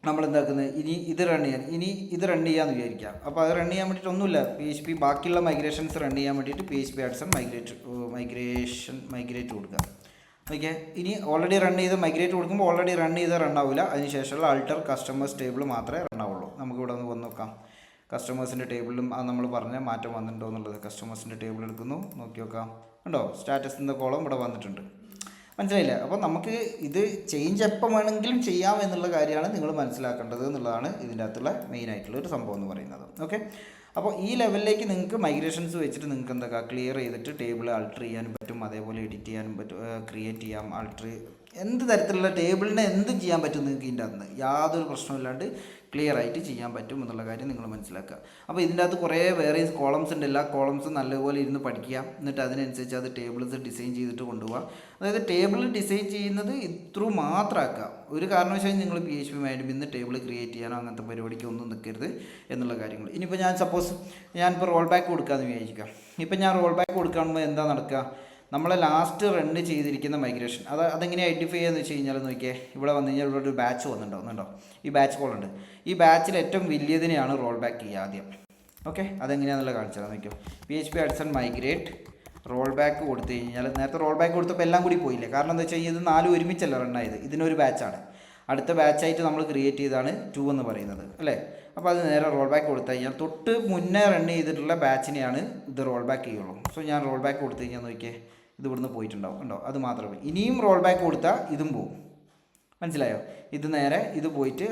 നമ്മൾ എന്താക്കുന്നത്, ഇനി ഇത് റൺ ചെയ്യാമെന്ന് വിചാരിക്കാം. അപ്പോൾ അത് റൺ ചെയ്യാൻ വേണ്ടിയിട്ട് ഒന്നുമില്ല, PHP ബാക്കിയുള്ള മൈഗ്രേഷൻസ് റൺ ചെയ്യാൻ വേണ്ടിയിട്ട് PHP ആഡ്സൺ മൈഗ്രേറ്റ് കൊടുക്കുക. ഓക്കെ, ഇനി ഓൾറെഡി റൺ ചെയ്ത് മൈഗ്രേറ്റ് കൊടുക്കുമ്പോൾ ഓൾറെഡി റൺ ആവില്ല. അതിനുശേഷമുള്ള ആൾട്ടർ കസ്റ്റമേഴ്സ് ടേബിൾ മാത്രമേ റൺ ആവുള്ളൂ. നമുക്കിവിടെ ഒന്ന് വന്ന് നോക്കാം. കസ്റ്റമേഴ്സിൻ്റെ ടേബിളിലും അത് നമ്മൾ പറഞ്ഞ മാറ്റം വന്നിട്ടുണ്ടോ എന്നുള്ളത്. കസ്റ്റമേഴ്സിൻ്റെ ടേബിൾ എടുക്കുന്നു, നോക്കി നോക്കാം. ഉണ്ടോ, സ്റ്റാറ്റസിൻ്റെ കോളം ഇവിടെ വന്നിട്ടുണ്ട്. മനസ്സിലായില്ല? അപ്പോൾ നമുക്ക് ഇത് ചേഞ്ച് എപ്പം വേണമെങ്കിലും ചെയ്യാം എന്നുള്ള കാര്യമാണ് നിങ്ങൾ മനസ്സിലാക്കേണ്ടത് എന്നുള്ളതാണ് ഇതിൻ്റെ അകത്തുള്ള മെയിനായിട്ടുള്ള ഒരു സംഭവം എന്ന് പറയുന്നത്. ഓക്കെ, അപ്പോൾ ഈ ലെവലിലേക്ക് നിങ്ങൾക്ക് മൈഗ്രേഷൻസ് വെച്ചിട്ട് നിങ്ങൾക്ക് എന്തൊക്കെ ക്ലിയർ ചെയ്തിട്ട് ടേബിൾ ആൾട്ടർ ചെയ്യാനും പറ്റും, അതേപോലെ എഡിറ്റ് ചെയ്യാനും പറ്റും, ക്രിയേറ്റ് ചെയ്യാം, ആൾട്ടർ എന്ത് തരത്തിലുള്ള ടേബിളിനെ എന്തും ചെയ്യാൻ പറ്റും നിങ്ങൾക്ക് ഇതിൻ്റെ അകത്ത് യാതൊരു പ്രശ്നമില്ലാണ്ട് ക്ലിയർ ആയിട്ട് ചെയ്യാൻ പറ്റും എന്നുള്ള കാര്യം നിങ്ങൾ മനസ്സിലാക്കുക. അപ്പോൾ ഇതിൻ്റെ അകത്ത് കുറേ വേറിയസ് കോളംസ് ഉണ്ട്. എല്ലാ കോളംസും നല്ലപോലെ ഇരുന്ന് പഠിക്കുക, എന്നിട്ട് അതിനനുസരിച്ച് അത് ടേബിൾസ് ഡിസൈൻ ചെയ്തിട്ട് കൊണ്ടുപോകുക. അതായത് ടേബിൾ ഡിസൈൻ ചെയ്യുന്നത് ഇത്രൂ മാത്രമാക്കുക. ഒരു കാരണവശാലും നിങ്ങൾ PHP മാഡ്മിന്ന് ടേബിൾ ക്രിയേറ്റ് ചെയ്യാനോ അങ്ങനത്തെ പരിപാടിക്ക് ഒന്നും നിൽക്കരുത് എന്നുള്ള കാര്യങ്ങൾ. ഇനിയിപ്പോൾ ഞാനിപ്പോൾ റോൾ ബാക്ക് കൊടുക്കാമെന്ന് വിചാരിക്കാം. ഇപ്പം ഞാൻ റോൾ ബാക്ക് കൊടുക്കുമ്പോൾ എന്താ നടക്കുക, നമ്മളെ ലാസ്റ്റ് റൺ ചെയ്തിരിക്കുന്ന മൈഗ്രേഷൻ അതെങ്ങനെ ഐഡൻറ്റിഫൈ ചെയ്യാന്ന് വെച്ച് കഴിഞ്ഞാൽ നോക്കിയേ, ഇവിടെ വന്നു കഴിഞ്ഞാൽ ഇവിടെ ഒരു ബാച്ച് വന്നിട്ടുണ്ടോ, ഈ ബാച്ച് കോൾ ഉണ്ട്. ഈ ബാച്ചിൽ ഏറ്റവും വലിയതിനെയാണ് റോൾ ബാക്ക് ചെയ്യുക ആദ്യം. ഓക്കെ, അതെങ്ങനെയാണെന്നുള്ള കാണിച്ചാൽ നോക്കിയോ. PHP AdSense migrate roll back കൊടുത്തു കഴിഞ്ഞാൽ, നേരത്തെ റോൾ ബാക്ക് കൊടുത്തപ്പോൾ എല്ലാം കൂടി പോയില്ലേ, കാരണം എന്താ വെച്ച് കഴിഞ്ഞാൽ ഇത് 4 ഒരുമിച്ചല്ല റണ്ണായത്, ഇതിനൊരു ബാച്ചാണ്. അടുത്ത ബാച്ചായിട്ട് നമ്മൾ ക്രിയേറ്റ് ചെയ്താണ് 2 എന്ന് പറയുന്നത് അല്ലേ. അപ്പോൾ അത് നേരെ റോൾ ബാക്ക് കൊടുത്തു കഴിഞ്ഞാൽ തൊട്ട് മുന്നേ റൺ ചെയ്തിട്ടുള്ള ബാച്ചിനെയാണ് ഇത് റോൾ ബാക്ക് ചെയ്യുള്ളൂ. സോ ഞാൻ റോൾ ബാക്ക് കൊടുത്തു കഴിഞ്ഞാൽ നോക്കിയേ, ഇത് ഇവിടുന്ന് പോയിട്ടുണ്ടാവും ഉണ്ടോ, അത് മാത്രമേ. ഇനിയും റോൾ ബാക്ക് കൊടുത്താൽ ഇതും പോവും. മനസ്സിലായോ? ഇത് നേരെ ഇത് പോയിട്ട്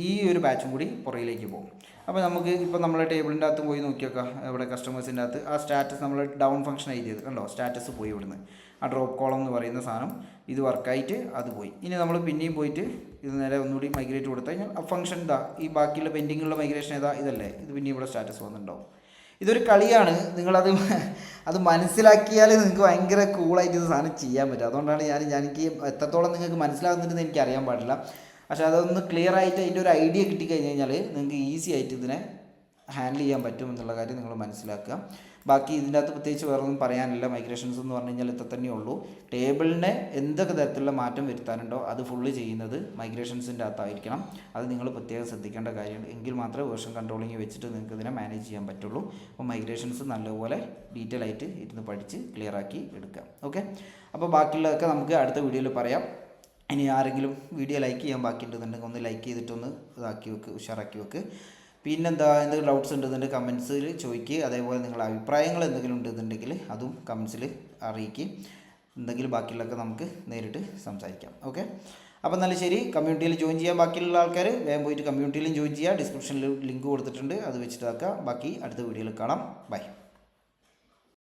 ഈ ഒരു ബാച്ചും കൂടി പുറകിലേക്ക് പോകും. അപ്പോൾ നമുക്ക് ഇപ്പോൾ നമ്മളെ ടേബിളിൻ്റെ അകത്ത് പോയി നോക്കി നോക്കാം. ഇവിടെ കസ്റ്റമേഴ്സിൻ്റെ അകത്ത് ആ സ്റ്റാറ്റസ് നമ്മൾ ഡൗൺ ഫംഗ്ഷൻ എഴുതിയത് കണ്ടോ, സ്റ്റാറ്റസ് പോയി ഇവിടുന്ന്. ആ ഡ്രോപ്പ് കോളം എന്ന് പറയുന്ന സാധനം ഇത് വർക്കായിട്ട് അത് പോയി. ഇനി നമ്മൾ പിന്നെയും പോയിട്ട് ഇത് നേരെ ഒന്നുകൂടി മൈഗ്രേറ്റ് കൊടുത്തു കഴിഞ്ഞാൽ ആ ഫംഗ്ഷൻ ഈ ബാക്കിയുള്ള പെൻഡിങ്ങുള്ള മൈഗ്രേഷൻ ഇതല്ലേ, ഇത് പിന്നെയും ഇവിടെ സ്റ്റാറ്റസ് വന്നിട്ടുണ്ടാവും. ഇതൊരു കളിയാണ്. അത് മനസ്സിലാക്കിയാൽ നിങ്ങൾക്ക് ഭയങ്കര കൂളായിട്ട് ഇത് സാധനം ചെയ്യാൻ പറ്റും. അതുകൊണ്ടാണ് എനിക്ക് എത്രത്തോളം നിങ്ങൾക്ക് മനസ്സിലാകുന്നുണ്ടെന്ന് എനിക്ക് അറിയാൻ പാടില്ല. പക്ഷേ അതൊന്ന് ക്ലിയർ ആയിട്ട് അതിൻ്റെ ഒരു ഐഡിയ കിട്ടിക്കഴിഞ്ഞ് കഴിഞ്ഞാൽ നിങ്ങൾക്ക് ഈസി ആയിട്ട് ഇതിനെ ഹാൻഡിൽ ചെയ്യാൻ പറ്റും എന്നുള്ള കാര്യം നിങ്ങൾ മനസ്സിലാക്കുക. ബാക്കി ഇതിൻ്റെ അകത്ത് പ്രത്യേകിച്ച് വേറെ ഒന്നും പറയാനില്ല. മൈഗ്രേഷൻസ് എന്ന് പറഞ്ഞു കഴിഞ്ഞാൽ ഇത്ര തന്നെ ഉള്ളൂ. ടേബിളിനെ എന്തൊക്കെ തരത്തിലുള്ള മാറ്റം വരുത്താനുണ്ടോ അത് ഫുള്ള് ചെയ്യുന്നത് മൈഗ്രേഷൻസിൻ്റെ അകത്തായിരിക്കണം. അത് നിങ്ങൾ പ്രത്യേകം ശ്രദ്ധിക്കേണ്ട കാര്യമാണ്. എങ്കിൽ മാത്രമേ വേർഷൻ കൺട്രോളിങ് വെച്ചിട്ട് നിങ്ങൾക്ക് ഇതിനെ മാനേജ് ചെയ്യാൻ പറ്റുള്ളൂ. അപ്പോൾ മൈഗ്രേഷൻസ് നല്ലപോലെ ഡീറ്റെയിൽ ആയിട്ട് ഇരുന്ന് പഠിച്ച് ക്ലിയർ ആക്കി എടുക്കാം. ഓക്കെ, അപ്പോൾ ബാക്കിയുള്ളതൊക്കെ നമുക്ക് അടുത്ത വീഡിയോയിൽ പറയാം. ഇനി ആരെങ്കിലും വീഡിയോ ലൈക്ക് ചെയ്യാൻ ബാക്കിയുണ്ടെന്നുണ്ടെങ്കിൽ ഒന്ന് ലൈക്ക് ചെയ്തിട്ടൊന്ന് ഇതാക്കി വെക്ക്, ഉഷാറാക്കി വെക്ക്. പിന്നെന്താ, എന്തെങ്കിലും ഡൗട്ട്സ് ഉണ്ടെന്നുണ്ടെങ്കിൽ കമൻസിൽ ചോദിക്കുക. അതേപോലെ നിങ്ങളുടെ അഭിപ്രായങ്ങൾ എന്തെങ്കിലും ഉണ്ടെന്നുണ്ടെങ്കിൽ അതും കമൻസിൽ അറിയിക്കുക. എന്തെങ്കിലും ബാക്കിയുള്ളതൊക്കെ നമുക്ക് നേരിട്ട് സംസാരിക്കാം. ഓക്കെ, അപ്പോൾ നല്ല ശരി. കമ്മ്യൂണിറ്റിയിൽ ജോയിൻ ചെയ്യാൻ ബാക്കിയുള്ള ആൾക്കാർ വേഗം പോയിട്ട് കമ്മ്യൂണിറ്റിയിലും ജോയിൻ ചെയ്യുക. ഡിസ്ക്രിപ്ഷനിൽ ലിങ്ക് കൊടുത്തിട്ടുണ്ട്, അത് വെച്ചിട്ടാക്കുക. ബാക്കി അടുത്ത വീഡിയോയിൽ കാണാം. ബൈ.